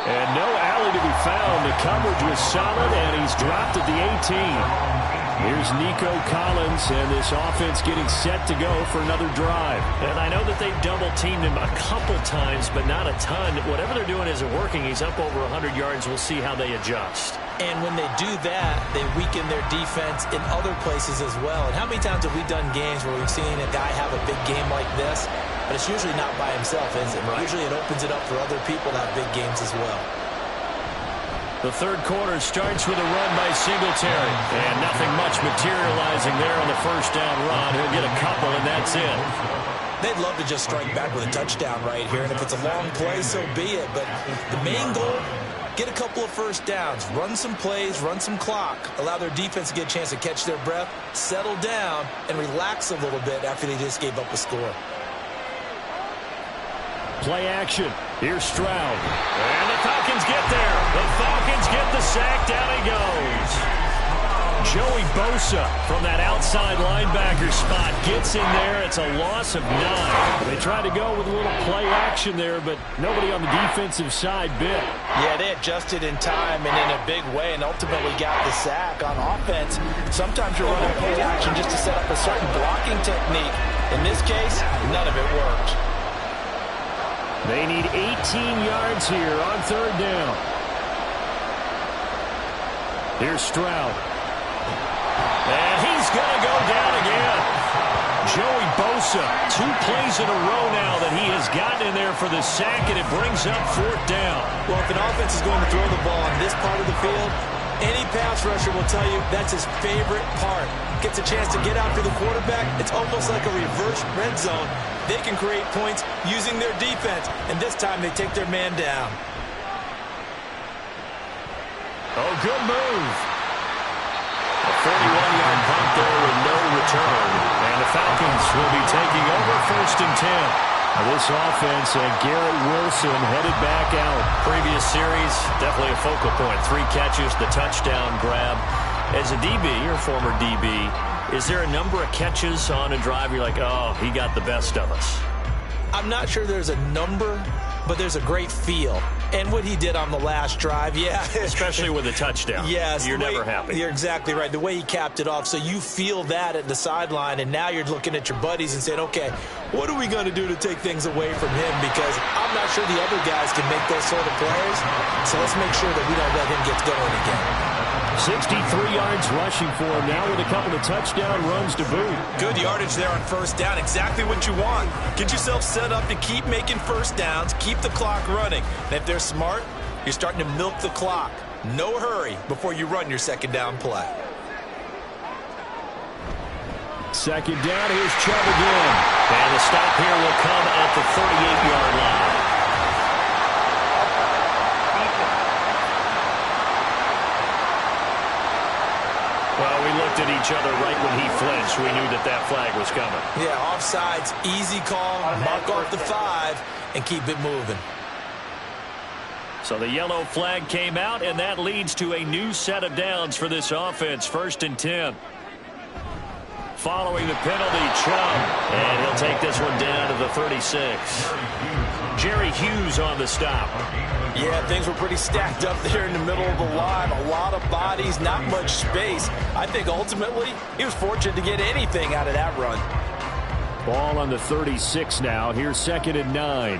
And no alley to be found. The coverage was solid, and he's dropped at the 18. Here's Nico Collins, and this offense getting set to go for another drive. And I know that they've double-teamed him a couple times, but not a ton. Whatever they're doing isn't working. He's up over 100 yards. We'll see how they adjust. And when they do that, they weaken their defense in other places as well. And how many times have we done games where we've seen a guy have a big game like this, but it's usually not by himself, is it? Right. Usually it opens it up for other people to have big games as well. The third quarter starts with a run by Singletary. And nothing much materializing there on the first down run. He'll get a couple, and that's it. They'd love to just strike back with a touchdown right here. And if it's a long play, so be it. But the main goal, get a couple of first downs, run some plays, run some clock, allow their defense to get a chance to catch their breath, settle down, and relax a little bit after they just gave up a score. Play action. Here's Stroud. And the Falcons get there. The Falcons get the sack. Down he goes. Joey Bosa from that outside linebacker spot gets in there. It's a loss of 9. They tried to go with a little play action there, but nobody on the defensive side bit. Yeah, they adjusted in time and in a big way and ultimately got the sack. On offense, sometimes you're running play action just to set up a certain blocking technique. In this case, none of it worked. They need 18 yards here on third down. Here's Stroud. And he's going to go down again. Joey Bosa, 2 plays in a row now that he has gotten in there for the sack, and it brings up fourth down. Well, if an offense is going to throw the ball on this part of the field, any pass rusher will tell you that's his favorite part. Gets a chance to get after the quarterback. It's almost like a reverse red zone. They can create points using their defense, and this time they take their man down. Oh, good move. A 41-yard punt there with no return. And the Falcons will be taking over first and 10. This offense and Garrett Wilson headed back out. Previous series, definitely a focal point. 3 catches, the touchdown grab. As a DB, you're a former DB, is there a number of catches on a drive you're like, oh, he got the best of us? I'm not sure there's a number, but there's a great feel. And what he did on the last drive, yeah. Especially with a touchdown. Yes. You're never happy. You're exactly right. The way he capped it off. So you feel that at the sideline, and now you're looking at your buddies and saying, okay, what are we going to do to take things away from him? Because I'm not sure the other guys can make those sort of plays. So let's make sure that we don't let him get going again. 63 yards rushing for him now with a couple of touchdown runs to boot. Good yardage there on first down. Exactly what you want. Get yourself set up to keep making first downs, keep the clock running. And if they're smart, you're starting to milk the clock. No hurry before you run your second down play. Second down, here's Chubb again. And the stop here will come at the 38-yard line. Well, we looked at each other right when he flinched. We knew that that flag was coming. Yeah, offsides, easy call, mark off the 5, and keep it moving. So the yellow flag came out, and that leads to a new set of downs for this offense. 1st and 10. Following the penalty, Chubb, and he'll take this one down to the 36. Jerry Hughes on the stop. Yeah, things were pretty stacked up there in the middle of the line. A lot of bodies, not much space. I think ultimately he was fortunate to get anything out of that run. Ball on the 36 now. Here's 2nd and 9.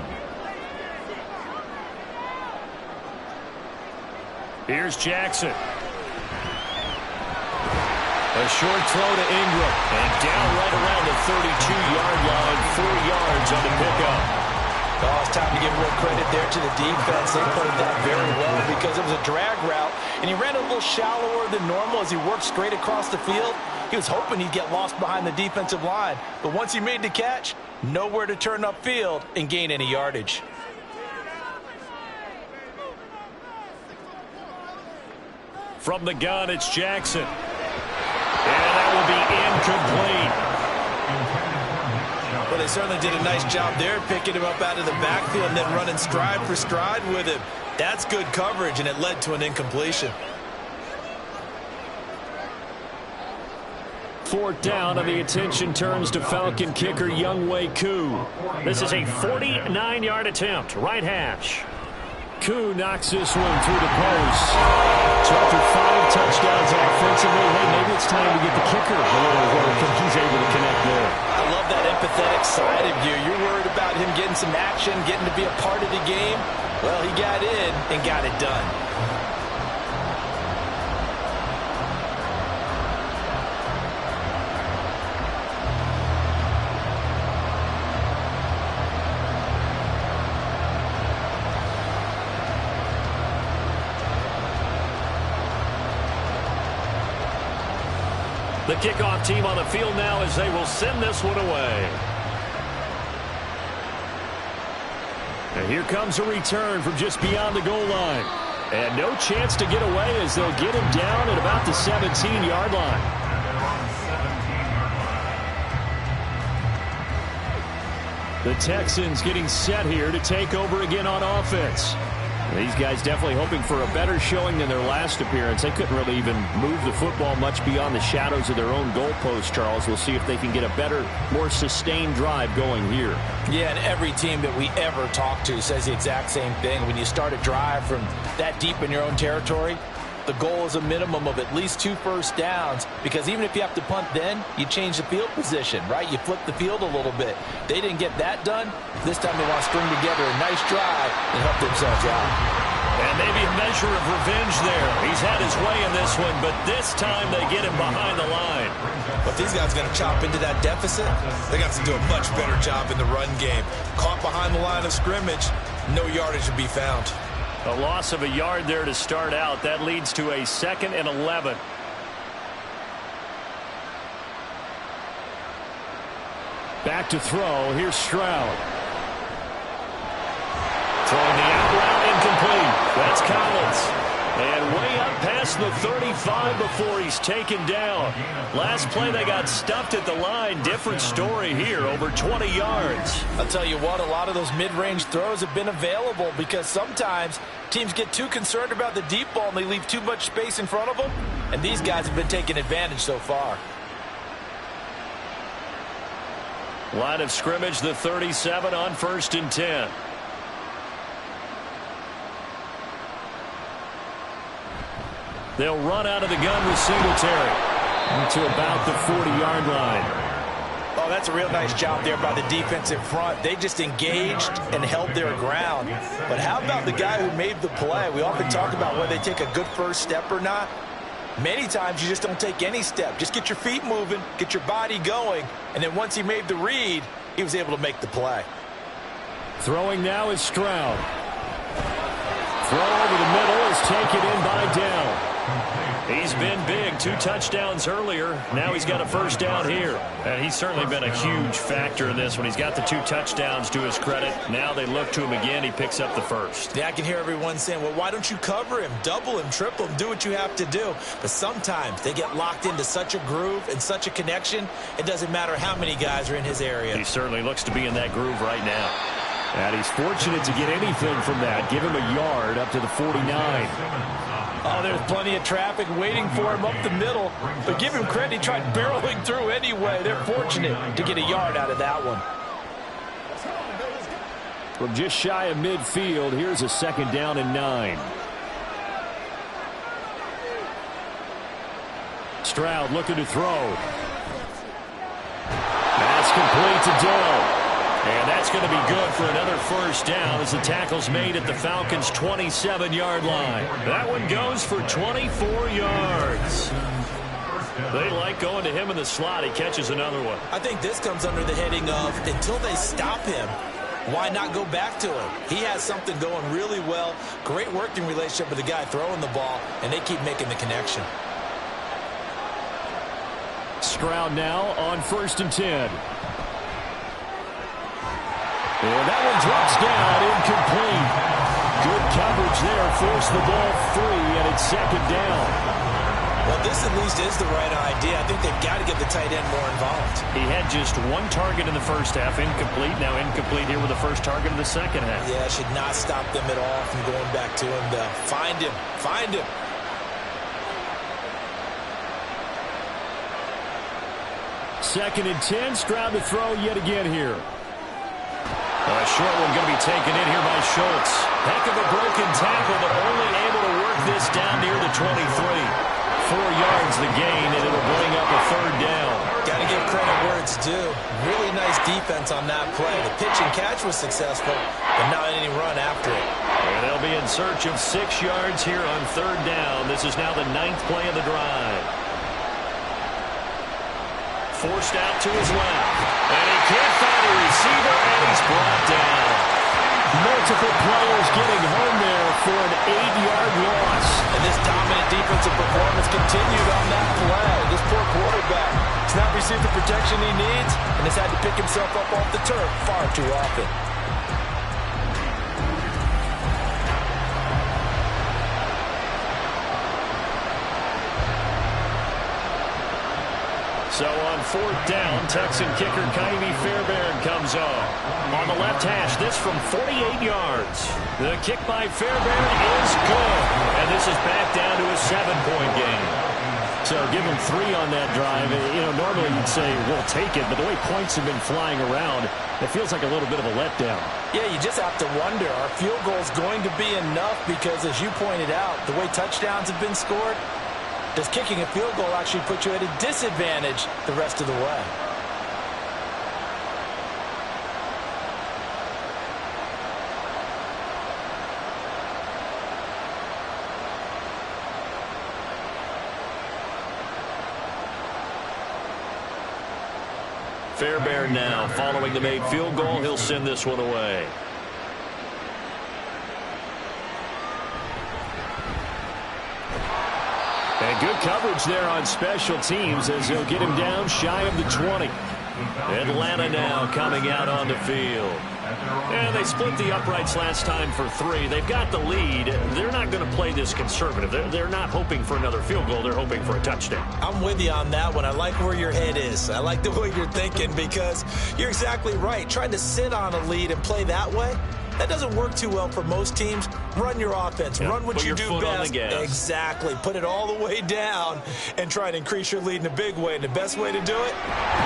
Here's Jackson. A short throw to Ingram. And down right around the 32-yard line. 4 yards on the pickup. Oh, it's time to give real credit there to the defense. They played that very well because it was a drag route, and he ran a little shallower than normal as he worked straight across the field. He was hoping he'd get lost behind the defensive line, but once he made the catch, nowhere to turn upfield and gain any yardage. From the gun, it's Jackson. And that will be incomplete. Well, they certainly did a nice job there, picking him up out of the backfield and then running stride for stride with him. That's good coverage, and it led to an incompletion. 4th down, and the attention turns to Falcon kicker Younghoe Koo. This is a 49-yard attempt, right hash. Koo knocks this one through the post. So after 5 touchdowns offensively, hey, maybe it's time to get the kicker a little work, and he's able to connect there. I love that empathetic side of you. You're worried about him getting some action, getting to be a part of the game. Well, he got in and got it done. The kickoff team on the field now as they will send this one away. And here comes a return from just beyond the goal line. And no chance to get away as they'll get him down at about the 17-yard line. The Texans getting set here to take over again on offense. These guys definitely hoping for a better showing than their last appearance. They couldn't really even move the football much beyond the shadows of their own goalpost, Charles. We'll see if they can get a better, more sustained drive going here. Yeah, and every team that we ever talk to says the exact same thing. When you start a drive from that deep in your own territory, the goal is a minimum of at least 2 first downs, because even if you have to punt then, you change the field position, right? You flip the field a little bit. They didn't get that done. This time they want to string together a nice drive and help themselves out. And maybe a measure of revenge there. He's had his way in this one, but this time they get him behind the line. But these guys are going to chop into that deficit. They got to do a much better job in the run game. Caught behind the line of scrimmage, no yardage to be found. A loss of a yard there to start out. That leads to a 2nd and 11. Back to throw. Here's Stroud. Throwing the out route, incomplete. That's Collins. And way up past the 35 before he's taken down. Last play they got stuffed at the line. Different story here, over 20 yards. I'll tell you what, a lot of those mid-range throws have been available because sometimes teams get too concerned about the deep ball and they leave too much space in front of them. And these guys have been taking advantage so far. Line of scrimmage, the 37 on 1st and 10. They'll run out of the gun with Singletary to about the 40-yard line. Oh, that's a real nice job there by the defensive front. They just engaged and held their ground. But how about the guy who made the play? We often talk about whether they take a good first step or not. Many times you just don't take any step. Just get your feet moving, get your body going, and then once he made the read, he was able to make the play. Throwing now is Stroud. Throw over the middle is taken in by Dell. He's been big. 2 touchdowns earlier. Now he's got a first down here. And he's certainly been a huge factor in this when he's got the 2 touchdowns to his credit. Now they look to him again. He picks up the first. Yeah, I can hear everyone saying, well, why don't you cover him? Double him, triple him, do what you have to do. But sometimes they get locked into such a groove and such a connection, it doesn't matter how many guys are in his area. He certainly looks to be in that groove right now. And he's fortunate to get anything from that. Give him a yard up to the 49. Oh, there's plenty of traffic waiting for him up the middle. But give him credit, he tried barreling through anyway. They're fortunate to get a yard out of that one. From just shy of midfield, here's a second down and 9. Stroud looking to throw. That's complete to Dillon. And that's going to be good for another first down as the tackle's made at the Falcons' 27-yard line. That one goes for 24 yards. They like going to him in the slot. He catches another one. I think this comes under the heading of until they stop him, why not go back to him? He has something going really well. Great working relationship with the guy throwing the ball, and they keep making the connection. Stroud now on 1st and 10. And that one drops down, incomplete. Good coverage there, forced the ball free, and it's second down. Well, this at least is the right idea. I think they've got to get the tight end more involved. He had just 1 target in the first half, incomplete. Now incomplete here with the first target of the second half. Yeah, should not stop them at all from going back to him to find him. Find him. Second and 10, Stroud to throw yet again here. A short one going to be taken in here by Schultz. Heck of a broken tackle, but only able to work this down near the 23. 4 yards the gain, and it'll bring up a third down. Got to give credit where it's due. Really nice defense on that play. The pitch and catch was successful, but not any run after it. And they'll be in search of 6 yards here on third down. This is now the 9th play of the drive. Forced out to his left. And he can't find a receiver, and he's brought down. Multiple players getting home there for an 8-yard loss. And this dominant defensive performance continued on that play. This poor quarterback has not received the protection he needs and has had to pick himself up off the turf far too often. So on 4th down, Texan kicker Kaimi Fairbairn comes on the left hash, this from 48 yards. The kick by Fairbairn is good. And this is back down to a 7-point game. So give him 3 on that drive. You know, normally you'd say, we'll take it, but the way points have been flying around, it feels like a little bit of a letdown. Yeah, you just have to wonder, are field goals going to be enough? Because as you pointed out, the way touchdowns have been scored, does kicking a field goal actually put you at a disadvantage the rest of the way? Fairbairn now following the made field goal. He'll send this one away. And good coverage there on special teams as he'll get him down shy of the 20. Atlanta now coming out on the field. And they split the uprights last time for 3. They've got the lead. They're not going to play this conservative. They're not hoping for another field goal. They're hoping for a touchdown. I'm with you on that one. I like where your head is. I like the way you're thinking because you're exactly right. Trying to sit on a lead and play that way, that doesn't work too well for most teams. Run your offense. Yeah, run what you do best. Exactly. Put it all the way down and try to increase your lead in a big way. And the best way to do it,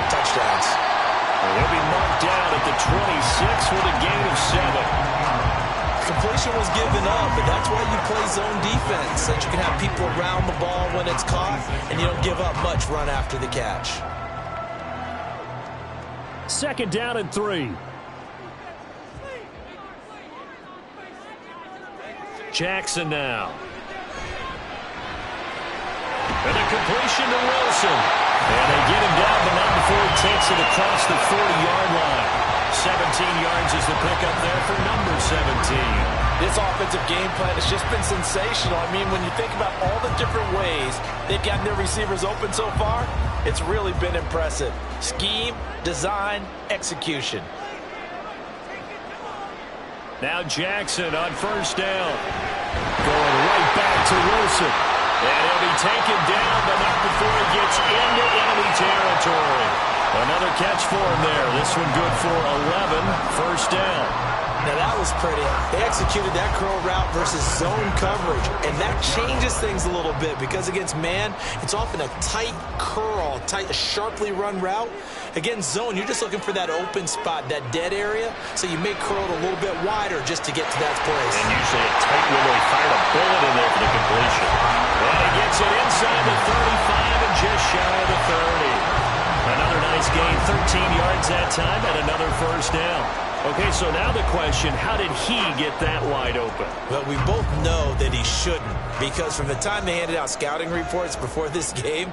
touchdowns. And he'll be marked down at the 26 with a gain of 7. Completion was given up, but that's why you play zone defense, so that you can have people around the ball when it's caught, and you don't give up much run after the catch. 2nd down and 3. Jackson now. And a completion to Wilson. And they get him down, but not before he takes it across the 40-yard line. 17 yards is the pickup there for number 17. This offensive game plan has just been sensational. I mean, when you think about all the different ways they've gotten their receivers open so far, it's really been impressive. Scheme, design, execution. Now Jackson on first down. Going right back to Wilson. And he'll be taken down, but not before he gets into enemy territory. Another catch for him there. This one good for 11. First down. Now that was pretty. They executed that curl route versus zone coverage, and that changes things a little bit because against man, it's often a tight curl, a sharply run route. Against zone, you're just looking for that open spot, that dead area, so you may curl it a little bit wider just to get to that place. And usually a tight window, he fired a bullet in there for the completion. And he gets it inside the 35 and just shy of the 30. Another nice gain, 13 yards that time, and another first down. Okay, so now the question, how did he get that wide open? Well, we both know that he shouldn't, because from the time they handed out scouting reports before this game,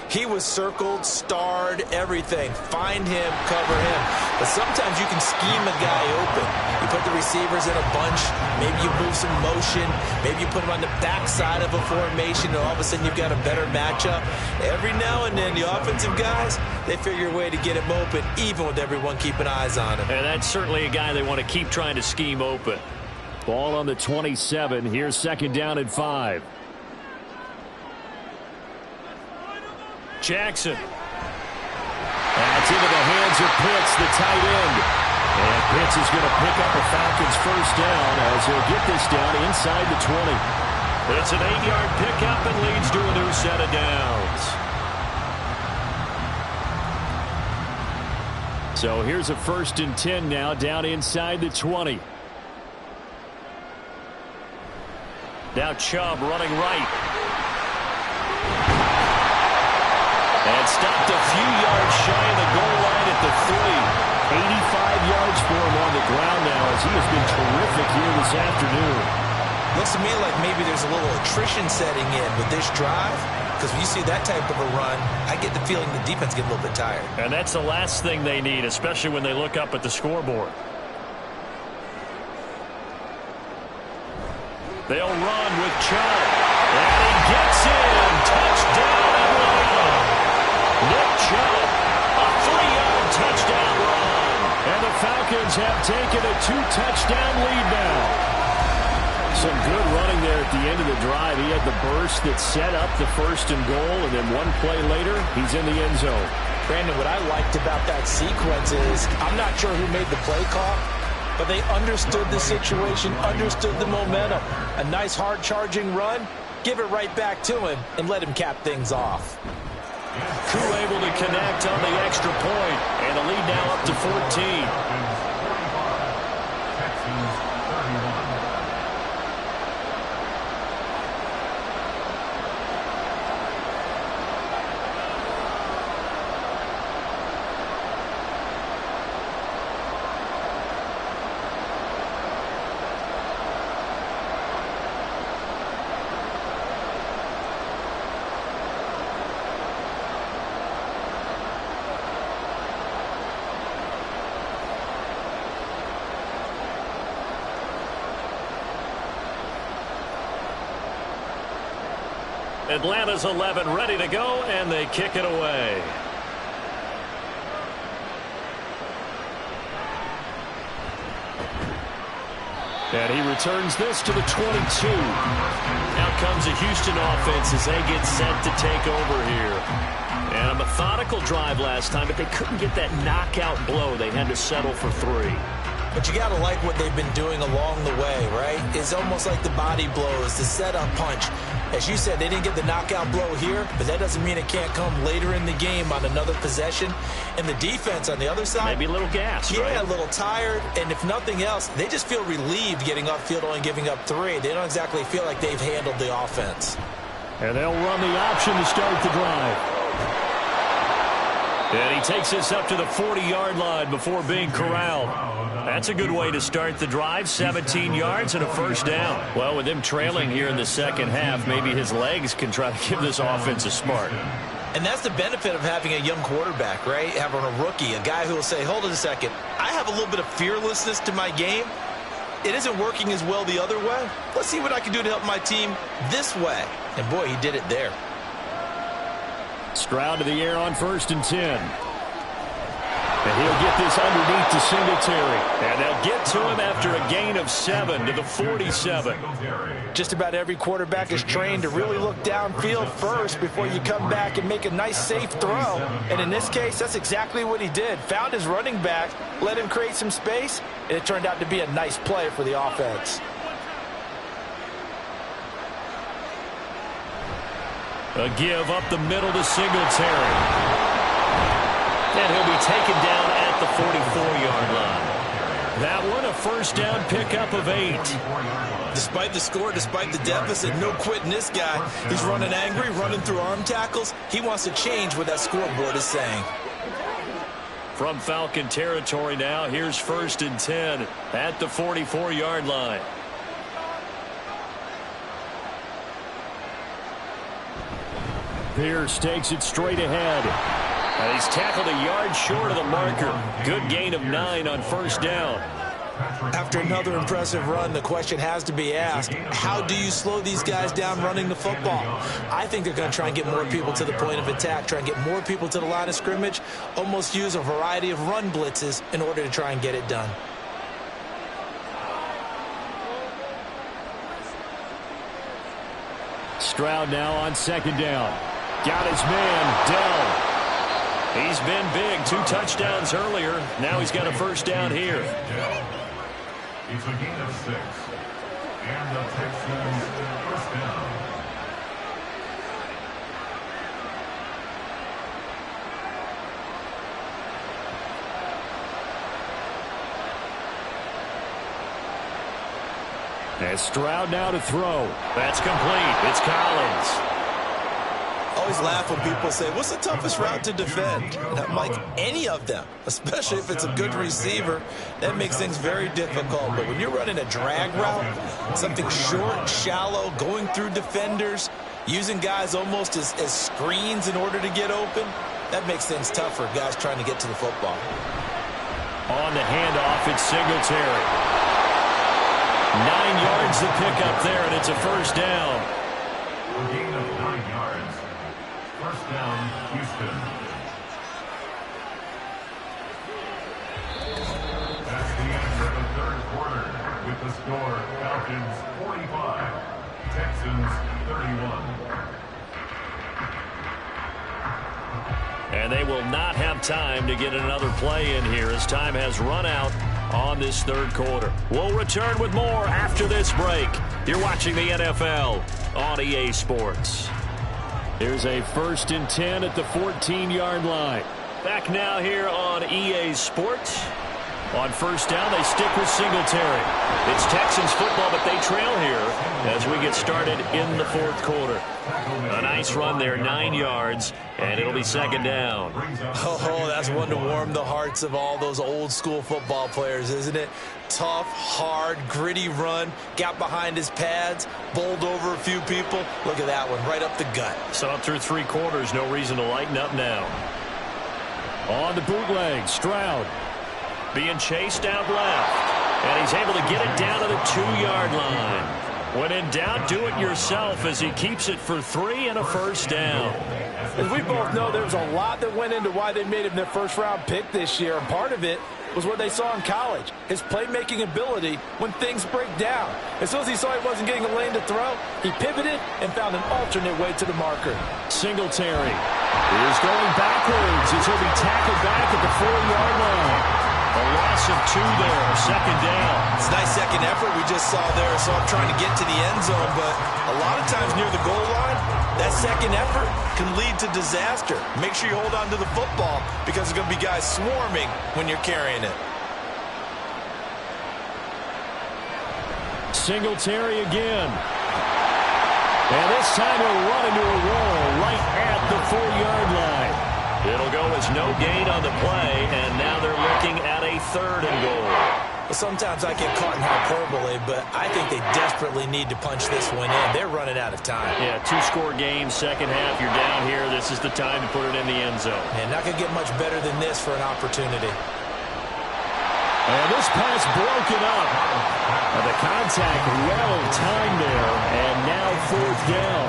he was circled, starred, everything. Find him, cover him. But sometimes you can scheme a guy open. You put the receivers in a bunch. Maybe you move some motion. Maybe you put them on the backside of a formation, and all of a sudden you've got a better matchup. Every now and then, the offensive guys, they figure a way to get him open, even with everyone keeping eyes on him. And that's certainly a guy they want to keep trying to scheme open. Ball on the 27. Here's second down and 5. Jackson. That's into the hands of Pitts, the tight end. And Pitts is going to pick up a Falcons first down as he'll get this down inside the 20. It's an 8-yard pickup and leads to a new set of downs. So here's a 1st and 10 now down inside the 20. Now Chubb running right. And stopped a few yards shy of the goal line at the 3. 85 yards for him on the ground now as he has been terrific here this afternoon. Looks to me like maybe there's a little attrition setting in with this drive, because when you see that type of a run, I get the feeling the defense gets a little bit tired. And that's the last thing they need, especially when they look up at the scoreboard. They'll run with Chubb. And he gets in. Touchdown, Atlanta. Nick Chubb, a 3-yard touchdown run. And the Falcons have taken a 2-touchdown lead now. Some good running there at the end of the drive. He had the burst that set up the 1st and goal, and then one play later, he's in the end zone. Brandon, what I liked about that sequence is I'm not sure who made the play call, but they understood the situation, understood the momentum. A nice hard-charging run, give it right back to him, and let him cap things off. Koo able to connect on the extra point, and the lead now up to 14. Atlanta's 11 ready to go, and they kick it away. And he returns this to the 22. Out comes the Houston offense as they get set to take over here. And a methodical drive last time, but they couldn't get that knockout blow. They had to settle for 3. But you got to like what they've been doing along the way, right? It's almost like the body blows, the setup punch. As you said, they didn't get the knockout blow here, but that doesn't mean it can't come later in the game on another possession. And the defense on the other side, maybe a little gassed, right? Yeah, a little tired. And if nothing else, they just feel relieved getting upfield, only giving up 3. They don't exactly feel like they've handled the offense. And they'll run the option to start the drive. And he takes this up to the 40-yard line before being corralled. That's a good way to start the drive. 17 yards and a first down. Well, with him trailing here in the second half, maybe his legs can try to give this offense a spark. And that's the benefit of having a young quarterback, right? Having a rookie, a guy who will say, hold on a second, I have a little bit of fearlessness to my game. it isn't working as well the other way. Let's see what I can do to help my team this way. And boy, he did it there. Stroud to the air on 1st and 10. And he'll get this underneath to Singletary. And they'll get to him after a gain of 7 to the 47. Just about every quarterback is trained to really look downfield first before you come back and make a nice, safe throw. And in this case, that's exactly what he did. Found his running back, let him create some space, and it turned out to be a nice play for the offense. A give up the middle to Singletary. And he'll be taken down at the 44-yard line. That one, a 1st down pickup of 8. Despite the score, despite the deficit, no quitting this guy. He's running angry, running through arm tackles. He wants to change what that scoreboard is saying. From Falcon territory now, here's 1st and 10 at the 44-yard line. Pierce takes it straight ahead. And he's tackled a yard short of the marker. Good gain of 9 on 1st down. After another impressive run, the question has to be asked, how do you slow these guys down running the football? I think they're going to try and get more people to the point of attack, try and get more people to the line of scrimmage, almost use a variety of run blitzes in order to try and get it done. Stroud now on 2nd down. Got his man, Dell. He's been big, 2 touchdowns earlier. Now he's got a 1st down here. It's a gain of 6. And the Texans 1st down. And Stroud now to throw. That's complete. It's Collins. Always laugh when people say, what's the toughest route to defend? And I'm like, any of them, especially if it's a good receiver. That makes things very difficult. But when you're running a drag route, something short, shallow, going through defenders, using guys almost as screens in order to get open, that makes things tough for guys trying to get to the football. On the handoff, it's Singletary. 9 yards to pick up there, and it's a 1st down. A gain of 9 yards. 1st down, Houston. That's the end of the 3rd quarter with the score Falcons 45, Texans 31. And they will not have time to get another play in here as time has run out on this 3rd quarter. We'll return with more after this break. You're watching the NFL on EA Sports. Here's a 1st and 10 at the 14-yard line. Back now here on EA Sports. On 1st down, they stick with Singletary. It's Texans football, but they trail here as we get started in the 4th quarter. A nice run there, 9 yards, and it'll be 2nd down. Oh, that's one to warm the hearts of all those old school football players, isn't it? Tough, hard, gritty run, got behind his pads, bowled over a few people. Look at that one, right up the gut. Saw it through 3 quarters, no reason to lighten up now. On the bootleg, Stroud being chased out left, and he's able to get it down to the 2-yard line. When in doubt, do it yourself as he keeps it for 3 and a 1st down. As we both know, there's a lot that went into why they made him their 1st-round pick this year, and part of it was what they saw in college, his playmaking ability when things break down. As soon as he saw he wasn't getting a lane to throw, he pivoted and found an alternate way to the marker. Singletary is going backwards as he'll be tackled back at the 4-yard line. A loss of 2 there, 2nd down. It's a nice second effort we just saw there, so I'm trying to get to the end zone, but a lot of times near the goal line, that second effort can lead to disaster. Make sure you hold on to the football because there's going to be guys swarming when you're carrying it. Singletary again. And this time he'll run into a roll right at the 4-yard line. It'll go as no gain on the play, and now they're looking at a 3rd and goal. Well, sometimes I get caught in hyperbole, but I think they desperately need to punch this one in. They're running out of time. Yeah, 2-score game, 2nd half, you're down here. This is the time to put it in the end zone. And not going to get much better than this for an opportunity. And this pass broken up. The contact well timed there, and now 4th down.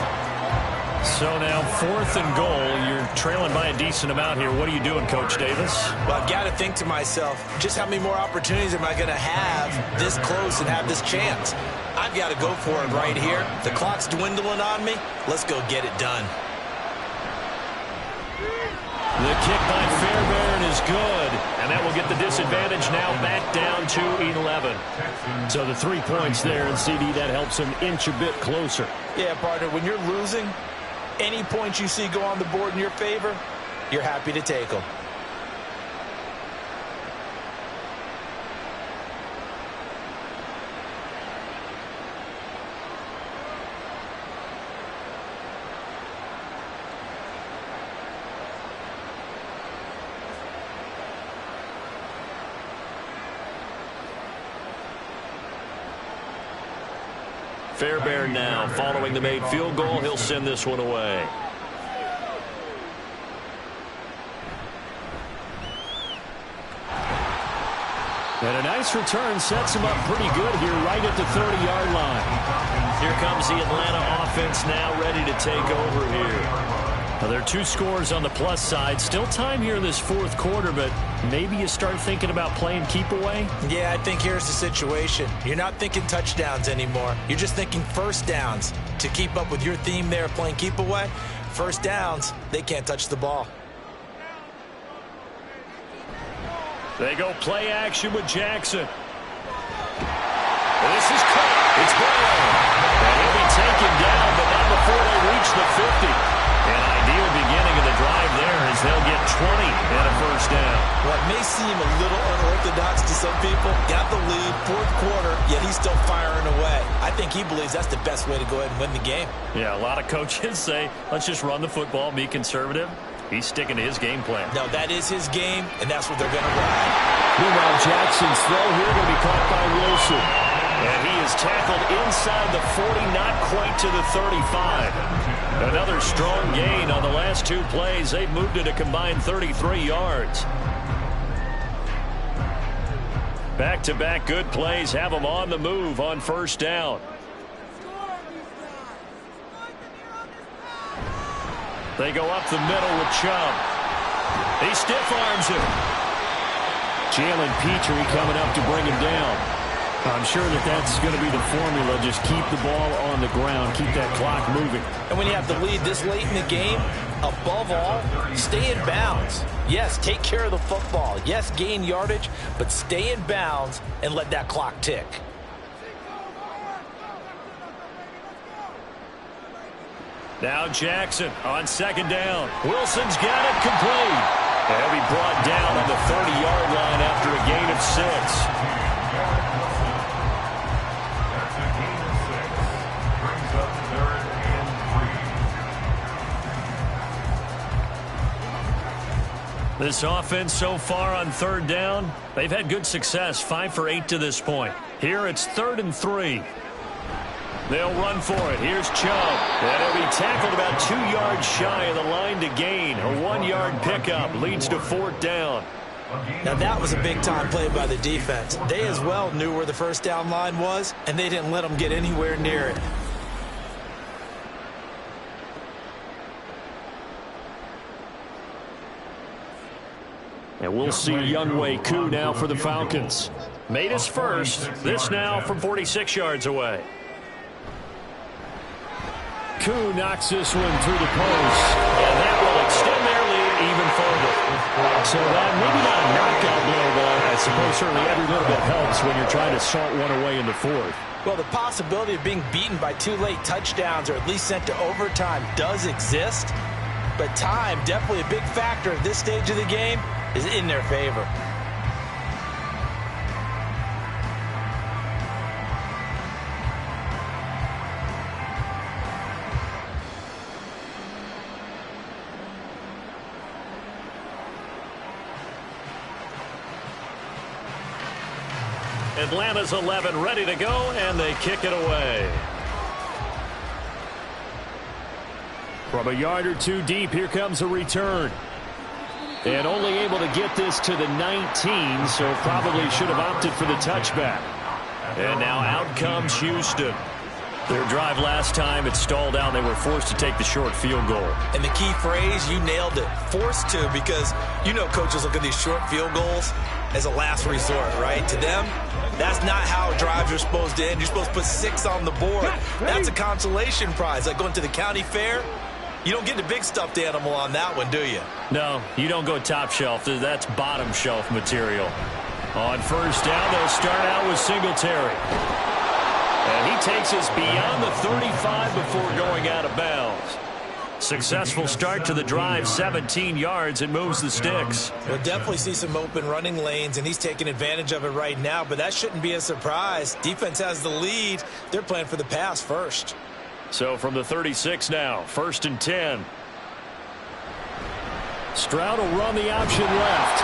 So now 4th and goal. You're trailing by a decent amount here. What are you doing, Coach Davis? Well, I've got to think to myself, just how many more opportunities am I going to have this close and have this chance? I've got to go for it right here. The clock's dwindling on me. Let's go get it done. The kick by Fairbairn is good, and that will get the disadvantage now back down to 11. So the 3 points there, and CD, that helps him inch a bit closer. Yeah, partner, when you're losing, any points you see go on the board in your favor, you're happy to take them. Fairbairn now, following the made field goal, he'll send this one away. And a nice return sets him up pretty good here right at the 30-yard line. Here comes the Atlanta offense now ready to take over here. Now, there are 2 scores on the plus side. Still time here in this 4th quarter, but maybe you start thinking about playing keep away? Yeah, I think here's the situation. You're not thinking touchdowns anymore. You're just thinking first downs. To keep up with your theme there, playing keep away, first downs, they can't touch the ball. They go play action with Jackson. This is caught. It's Brown. And he'll be taken down, but not before they reach the 50. An ideal beginning of the drive there as they'll get 20 and a first down. Well, it may seem a little unorthodox to some people. Got the lead, 4th quarter, yet he's still firing away. I think he believes that's the best way to go ahead and win the game. Yeah, a lot of coaches say, let's just run the football, be conservative. He's sticking to his game plan. No, that is his game, and that's what they're going to ride. Meanwhile, Jackson's throw here going to be caught by Wilson. And he is tackled inside the 40, not quite to the 35. Another strong gain on the last 2 plays. They've moved it a combined 33 yards. Back-to-back good plays have them on the move on first down. They go up the middle with Chubb. He stiff-arms him. Jalen Petrie coming up to bring him down. I'm sure that's going to be the formula. Just keep the ball on the ground. Keep that clock moving. And when you have the lead this late in the game, above all, stay in bounds. Yes, take care of the football. Yes, gain yardage, but stay in bounds and let that clock tick. Now Jackson on second down. Wilson's got it complete. And he'll be brought down on the 30-yard line after a gain of 6. This offense so far on 3rd down, they've had good success, 5 for 8 to this point. Here it's 3rd and 3. They'll run for it. Here's Chubb. And he'll be tackled about 2 yards shy of the line to gain. A 1-yard pickup leads to 4th down. Now that was a big-time play by the defense. They as well knew where the first down line was, and they didn't let them get anywhere near it. And we'll see Younghoe Koo now for the Falcons. Made his first. This now from 46 yards away. Koo knocks this one through the post. And that will extend their lead even further. So that maybe not a knockout blow, but I suppose certainly every little bit helps when you're trying to salt one away in the 4th. Well, the possibility of being beaten by 2 late touchdowns or at least sent to overtime does exist. But time, definitely a big factor at this stage of the game, is in their favor. Atlanta's 11 ready to go, and they kick it away. From a yard or 2 deep, here comes a return. And only able to get this to the 19, so probably should have opted for the touchback. And now out comes Houston. Their drive last time, it stalled out. They were forced to take the short field goal. And the key phrase, you nailed it, forced to, because you know coaches look at these short field goals as a last resort, right? To them, that's not how drives are supposed to end. You're supposed to put 6 on the board. That's a consolation prize. Like going to the county fair, you don't get the big stuffed animal on that one, do you? No, you don't go top shelf. That's bottom shelf material. On first down, they'll start out with Singletary. And he takes us beyond the 35 before going out of bounds. Successful start to the drive, 17 yards, and moves the sticks. We'll definitely see some open running lanes, and he's taking advantage of it right now, but that shouldn't be a surprise. Defense has the lead. They're playing for the pass first. So from the 36 now, 1st and 10. Stroud will run the option left.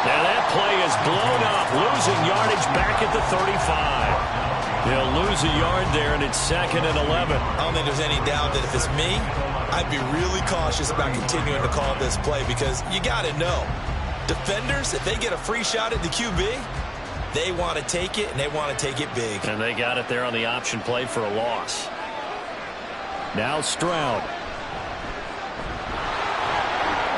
And that play is blown up, losing yardage back at the 35. He'll lose a yard there, and it's 2nd and 11. I don't think there's any doubt that if it's me, I'd be really cautious about continuing to call this play, because you got to know, defenders, if they get a free shot at the QB, they want to take it, and they want to take it big. And they got it there on the option play for a loss. Now Stroud.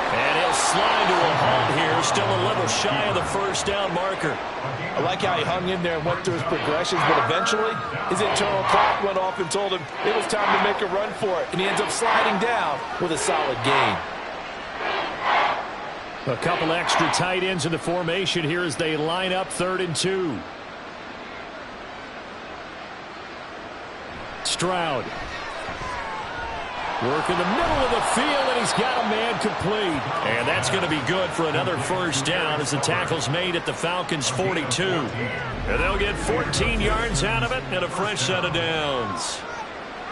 And he'll slide to a halt here, still a little shy of the first down marker. I like how he hung in there and went through his progressions, but eventually his internal clock went off and told him it was time to make a run for it, and he ends up sliding down with a solid gain. A couple extra tight ends in the formation here as they line up 3rd and 2. Stroud. Work in the middle of the field, and he's got a man complete. And that's going to be good for another first down as the tackle's made at the Falcons' 42. And they'll get 14 yards out of it and a fresh set of downs.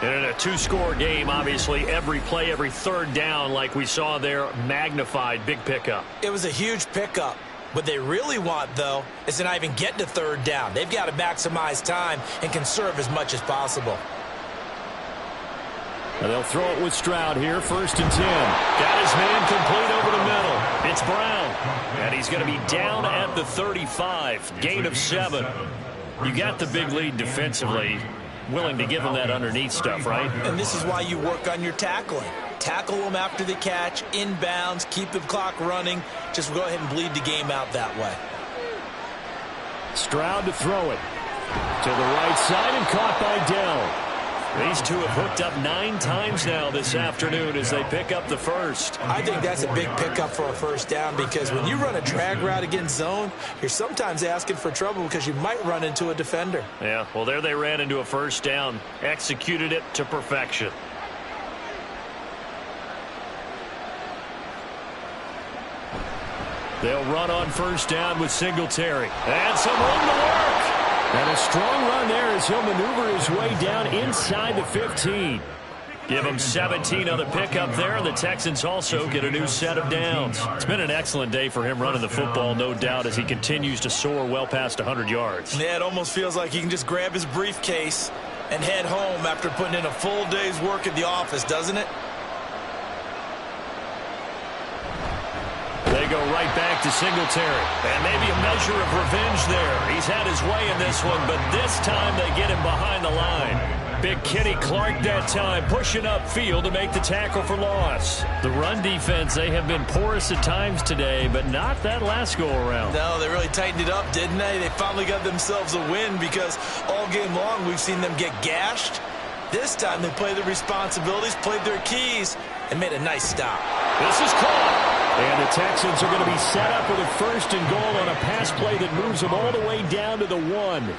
And in a 2-score game, obviously, every play, every 3rd down, like we saw there, magnified, big pickup. It was a huge pickup. What they really want, though, is to not even get to 3rd down. They've got to maximize time and conserve as much as possible. And they'll throw it with Stroud here, 1st and 10. Got his man complete over the middle. It's Brown. And he's going to be down at the 35. Gain of 7. You got the big lead defensively. Willing to give him that underneath stuff, right? And this is why you work on your tackling. Tackle them after the catch, inbounds, keep the clock running. Just go ahead and bleed the game out that way. Stroud to throw it. To the right side and caught by Dell. These two have hooked up 9 times now this afternoon as they pick up the first. I think that's a big pickup for a first down, because when you run a drag route against zone, you're sometimes asking for trouble because you might run into a defender. Yeah, well, there they ran into a first down, executed it to perfection. They'll run on first down with Singletary. And some room to work. And a strong run there as he'll maneuver his way down inside the 15. Give him 17 on the pickup there, and the Texans also get a new set of downs. It's been an excellent day for him running the football, no doubt, as he continues to soar well past 100 yards. Yeah, it almost feels like he can just grab his briefcase and head home after putting in a full day's work at the office, doesn't it? They go right back to Singletary. And maybe a measure of revenge there. He's had his way in this one, but this time they get him behind the line. Big Kenny Clark that time, pushing upfield to make the tackle for loss. The run defense, they have been porous at times today, but not that last go-around. No, they really tightened it up, didn't they? They finally got themselves a win, because all game long we've seen them get gashed. This time they played their responsibilities, played their keys, and made a nice stop. This is caught. And the Texans are going to be set up with a 1st and goal on a pass play that moves them all the way down to the 1.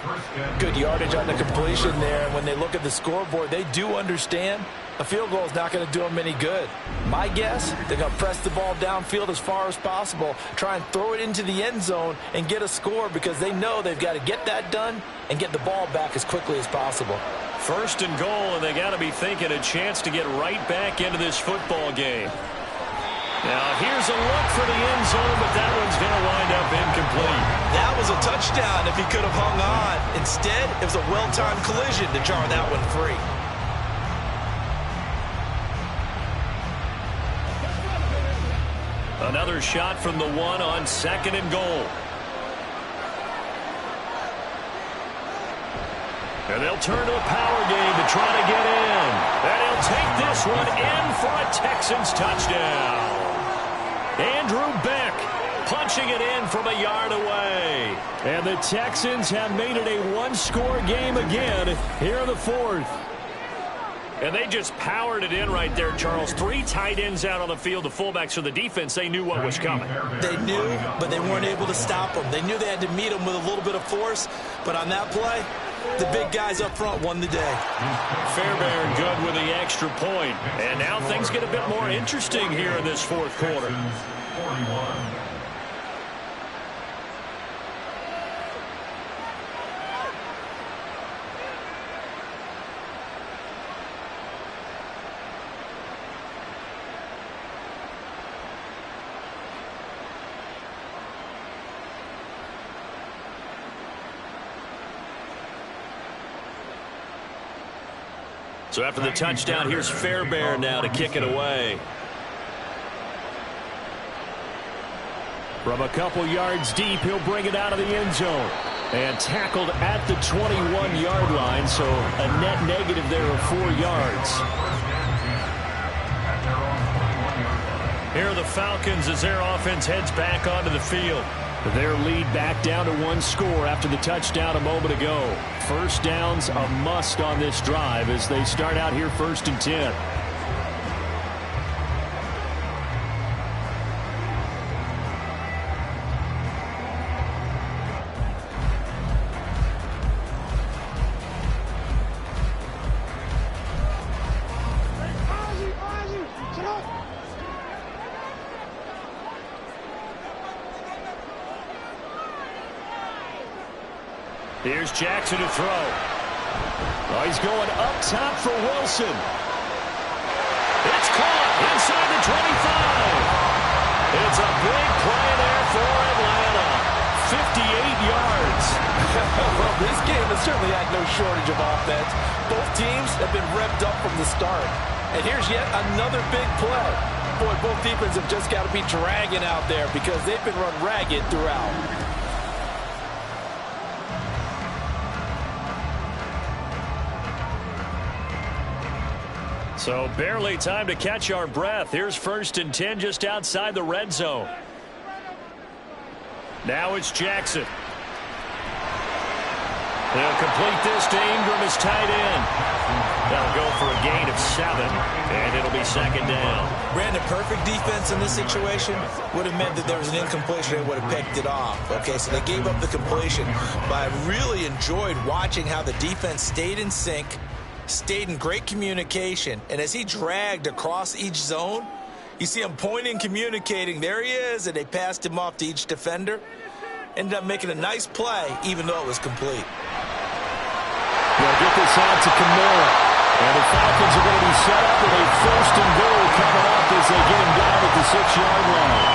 Good yardage on the completion there. And when they look at the scoreboard, they do understand a field goal is not going to do them any good. My guess, they're going to press the ball downfield as far as possible, try and throw it into the end zone and get a score, because they know they've got to get that done and get the ball back as quickly as possible. 1st and goal, and they got to be thinking a chance to get right back into this football game. Now, here's a look for the end zone, but that one's going to wind up incomplete. That was a touchdown if he could have hung on. Instead, it was a well-timed collision to jar that one free. Another shot from the 1 on 2nd and goal. And they'll turn to a power game to try to get in. And he'll take this one in for a Texans touchdown. Andrew Beck punching it in from a yard away. And the Texans have made it a one-score game again here in the 4th. And they just powered it in right there, Charles. 3 tight ends out on the field. The fullbacks for the defense, they knew what was coming. They knew, but they weren't able to stop them. They knew they had to meet them with a little bit of force. But on that play, the big guys up front won the day. Fairbairn good with the extra point. And now things get a bit more interesting here in this 4th quarter. 41. So after the touchdown, here's Fairbairn now to kick it away. From a couple yards deep, he'll bring it out of the end zone. And tackled at the 21-yard line, so a net negative there of 4 yards. Here are the Falcons as their offense heads back onto the field. Their lead back down to 1 score after the touchdown a moment ago. First down's a must on this drive as they start out here 1st and 10. Here's Jackson to throw. Oh, he's going up top for Wilson. It's caught inside the 25. It's a big play there for Atlanta. 58 yards. Well, this game has certainly had no shortage of offense. Both teams have been revved up from the start. And here's yet another big play. Boy, both defenses have just got to be dragging out there because they've been run ragged throughout. So barely time to catch our breath. Here's 1st and 10 just outside the red zone. Now it's Jackson. They'll complete this to Ingram as tight end. That'll go for a gain of 7, and it'll be 2nd down. Brandon, perfect defense in this situation would have meant that there was an incompletion. They would have picked it off. Okay, so they gave up the completion. But I really enjoyed watching how the defense stayed in sync, stayed in great communication, and as he dragged across each zone, you see him pointing, communicating. There he is, and they passed him off to each defender. Ended up making a nice play, even though it was complete. They'll get this out to Kamara. And the Falcons are going to be set up with a 1st and goal coming up as they get him down at the 6-yard line.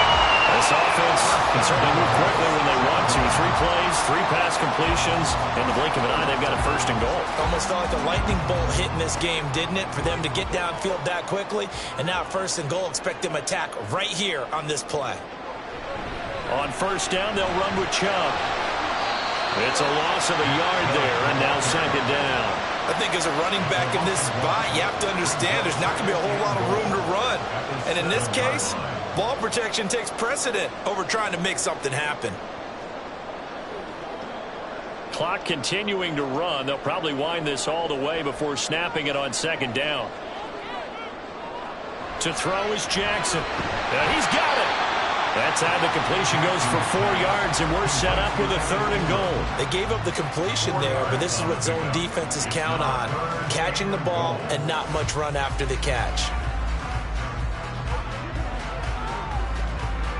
This offense can certainly move quickly when they want to. 3 plays, 3 pass completions. In the blink of an eye, they've got a 1st and goal. Almost felt like a lightning bolt hit in this game, didn't it? For them to get downfield that quickly. And now 1st and goal, expect them to attack right here on this play. On 1st down, they'll run with Chubb. It's a loss of a yard there, and now 2nd down. I think as a running back in this spot, you have to understand there's not going to be a whole lot of room to run. And in this case, ball protection takes precedent over trying to make something happen. Clock continuing to run. They'll probably wind this all the way before snapping it on 2nd down. To throw is Jackson. And he's got it. That time the completion goes for 4 yards, and we're set up with a 3rd and goal. They gave up the completion there, but this is what zone defenses count on. Catching the ball and not much run after the catch.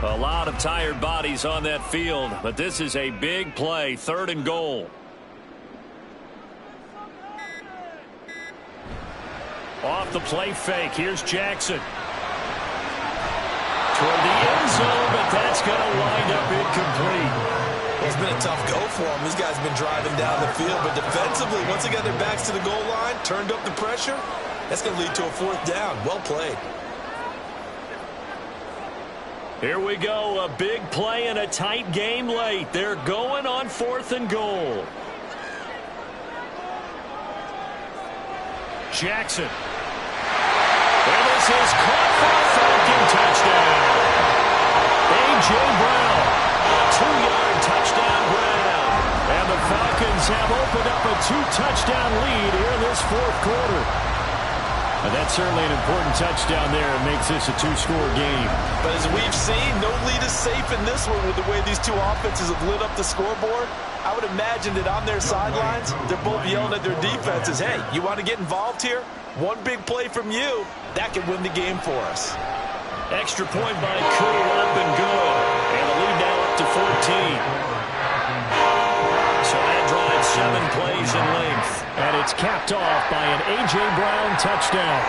A lot of tired bodies on that field, but this is a big play, 3rd and goal. Off the play fake, here's Jackson. Toward the end zone, but that's going to wind up incomplete. Well, it's been a tough go for them. These guys have been driving down the field, but defensively, once they got their backs to the goal line, turned up the pressure, that's going to lead to a 4th down. Well played. Here we go, a big play in a tight game late. They're going on 4th and goal. Jackson. And this is caught for a Falcon touchdown. A.J. Brown, a 2-yard touchdown grab. And the Falcons have opened up a 2-touchdown lead here in this 4th quarter. And that's certainly an important touchdown there. It makes this a 2-score game. But as we've seen, no lead is safe in this one with the way these two offenses have lit up the scoreboard. I would imagine that on their sidelines, they're both yelling at their defenses, hey, you want to get involved here? One big play from you, that could win the game for us. Extra point by Koo, up and good. And the lead now up to 14. So that drives 7 plays in length. And it's capped off by an A.J. Brown touchdown.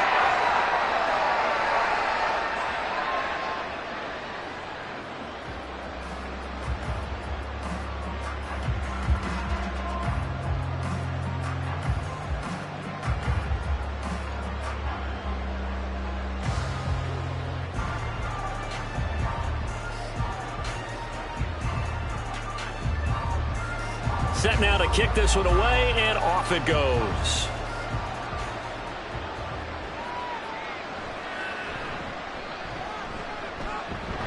Set now to kick this one away, and off it goes.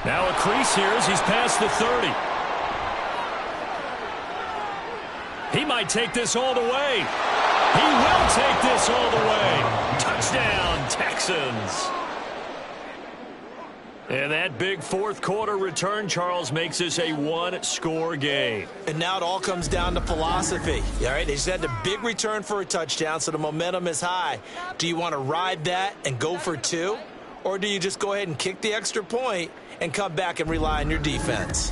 Now a crease here as he's past the 30. He might take this all the way. He will take this all the way. Touchdown, Texans. And that big 4th quarter return, Charles, makes this a 1-score game. And now it all comes down to philosophy. All right, they just had a big return for a touchdown, so the momentum is high. Do you want to ride that and go for 2? Or do you just go ahead and kick the extra point and come back and rely on your defense?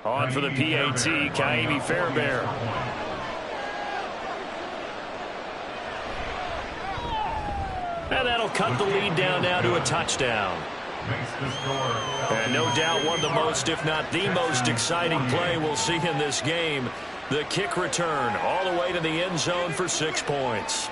On for the PAT, Kaimi Fairbairn. And that'll cut the lead down now to a touchdown. And no doubt one of the most, if not the most exciting play we'll see in this game. The kick return all the way to the end zone for 6 points.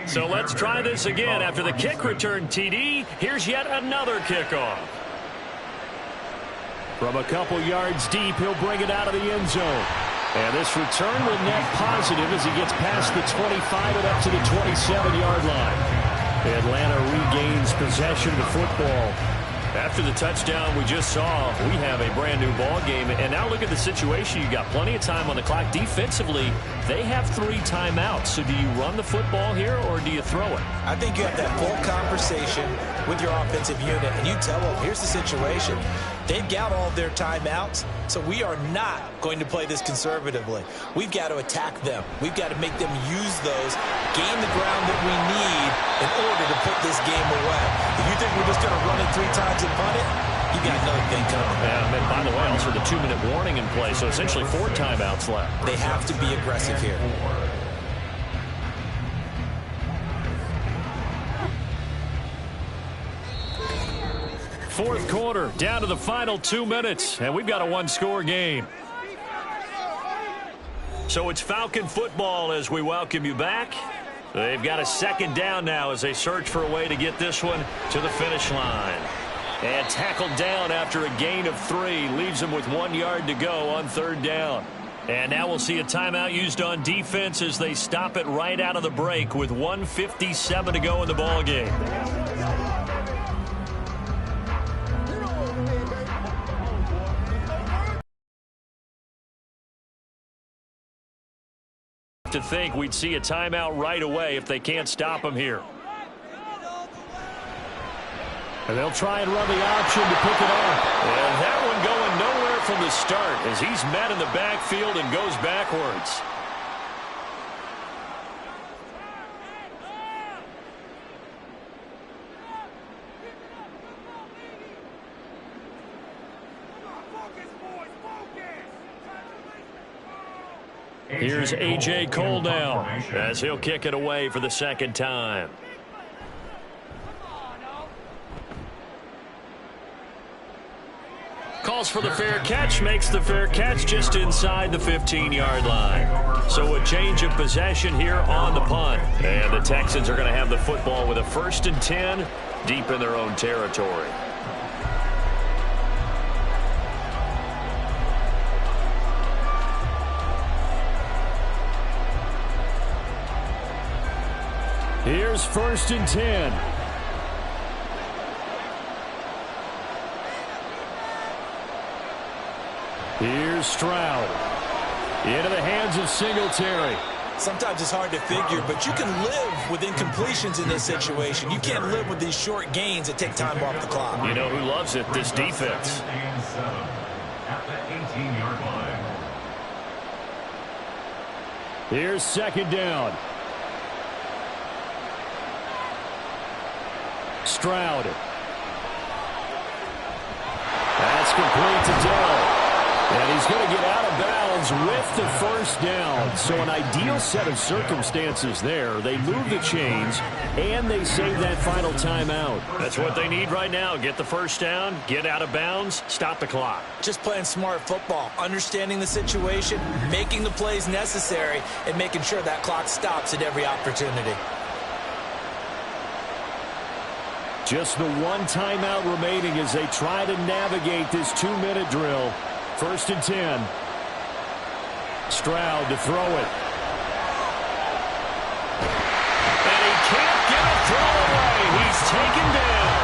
So let's try this again. After the kick return, TD, here's yet another kickoff. From a couple yards deep, he'll bring it out of the end zone. And this return will net positive as he gets past the 25 and up to the 27-yard line. Atlanta regains possession of the football. After the touchdown we just saw, we have a brand new ball game. And now look at the situation. You got plenty of time on the clock. Defensively, they have 3 timeouts. So do you run the football here or do you throw it? I think you have that full conversation with your offensive unit, and you tell them, here's the situation. They've got all of their timeouts, so we are not going to play this conservatively. We've got to attack them. We've got to make them use those, gain the ground that we need in order to put this game away. If you think we're just going to run it 3 times and punt it, you got another thing coming. Yeah, and by the way, also the 2-minute warning in play, so essentially 4 timeouts left. They have to be aggressive here. Fourth quarter, down to the final 2 minutes, and we've got a 1-score game. So it's Falcon football as we welcome you back. They've got a 2nd down now as they search for a way to get this one to the finish line. And tackled down after a gain of 3, leaves them with 1 yard to go on 3rd down. And now we'll see a timeout used on defense as they stop it right out of the break with 1:57 to go in the ball game. To think we'd see a timeout right away if they can't stop him here. And they'll try and run the option to pick it up. And that one going nowhere from the start as he's met in the backfield and goes backwards. Here's A.J. Cole now as he'll kick it away for the second time. Calls for the fair catch, makes the fair catch just inside the 15-yard line. So a change of possession here on the punt. And the Texans are going to have the football with a 1st and 10 deep in their own territory. Here's 1st and 10. Here's Stroud. Into the hands of Singletary. Sometimes it's hard to figure, but you can live with incompletions in this situation. You can't live with these short gains that take time off the clock. You know who loves it? This defense. At the 18-yard line. Here's 2nd down. Stroud. That's complete to Dell. And he's going to get out of bounds with the 1st down. So an ideal set of circumstances there. They move the chains, and they save that final timeout. That's what they need right now. Get the 1st down, get out of bounds, stop the clock. Just playing smart football, understanding the situation, making the plays necessary, and making sure that clock stops at every opportunity. Just the one timeout remaining as they try to navigate this 2-minute drill. 1st and 10. Stroud to throw it. And he can't get a throw away. He's taken down.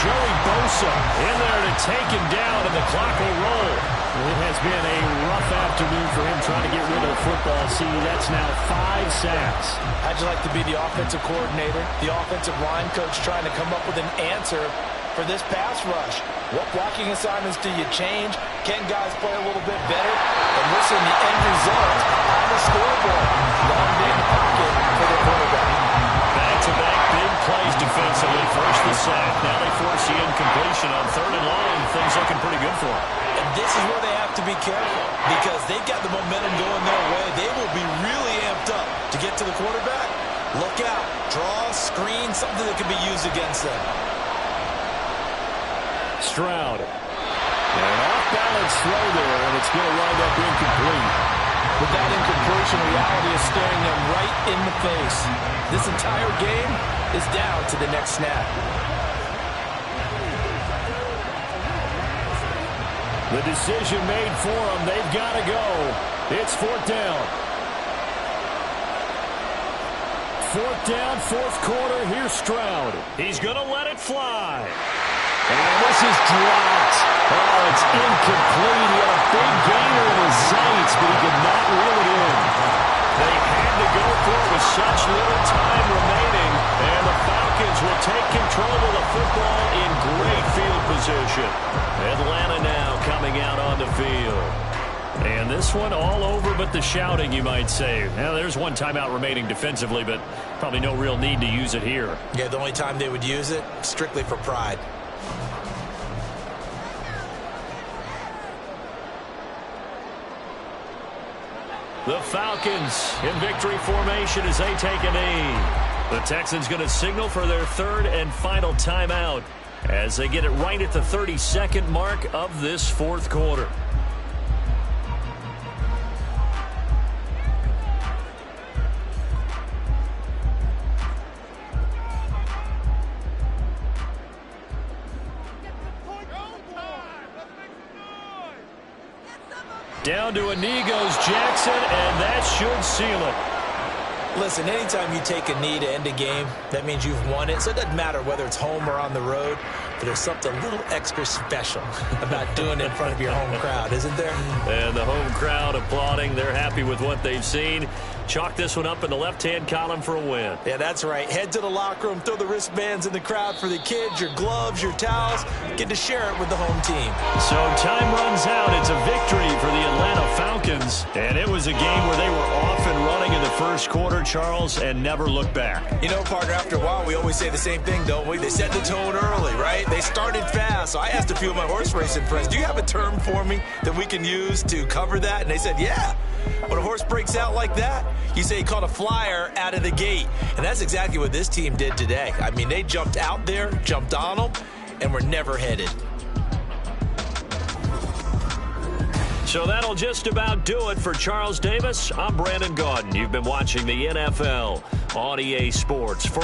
Joey Bosa in there to take him down, and the clock will roll. Well, it has been a rough afternoon for him trying to get rid of the football. See, that's now 5 sacks. How'd you like to be the offensive coordinator, the offensive line coach trying to come up with an answer for this pass rush? What blocking assignments do you change? Can guys play a little bit better? And listen, the end result on the scoreboard. Long big pocket for the quarterback. Back-to-back big plays defensively. First the sack. Now they force the incompletion on 3rd and long. Things looking pretty good for them. And this is where they have to be careful because they've got the momentum going their way. They will be really amped up to get to the quarterback. Look out. Draw, screen, something that can be used against them. Stroud. An off-balance throw there, and it's going to wind up incomplete. With that incompletion, reality is staring them right in the face. This entire game is down to the next snap. The decision made for them. They've got to go. It's 4th down. 4th down, 4th quarter. Here's Stroud. He's going to let it fly. And this is dropped. Oh, it's incomplete. He had a big gainer in his sights, but he could not reel it in. They had to go for it with such little time remaining, and the Falcons will take control of the football in great field position. Atlanta now coming out on the field. And this one all over but the shouting, you might say. Now, there's one timeout remaining defensively, but probably no real need to use it here. Yeah, the only time they would use it, strictly for pride. The Falcons in victory formation as they take a knee. The Texans going to signal for their 3rd and final timeout as they get it right at the 32nd mark of this 4th quarter. Down to a knee goes Jackson, and that should seal it. Listen, anytime you take a knee to end a game, that means you've won it. So it doesn't matter whether it's home or on the road, but there's something a little extra special about doing it in front of your home crowd, isn't there? And the home crowd applauding. They're happy with what they've seen. Chalk this one up in the left-hand column for a win. Yeah, that's right. Head to the locker room, throw the wristbands in the crowd for the kids, your gloves, your towels. Get to share it with the home team. So time runs out. It's a victory for the Atlanta Falcons. And it was a game where they were off and running in the first quarter, Charles, and never looked back. You know, partner, after a while, we always say the same thing, don't we? They set the tone early, right? They started fast. So I asked a few of my horse racing friends, do you have a term for me that we can use to cover that? And they said, yeah. When a horse breaks out like that, you say he caught a flyer out of the gate. And that's exactly what this team did today. I mean, they jumped out there, jumped on them, and were never headed. So that'll just about do it for Charles Davis. I'm Brandon Gaudin. You've been watching the NFL on EA Sports.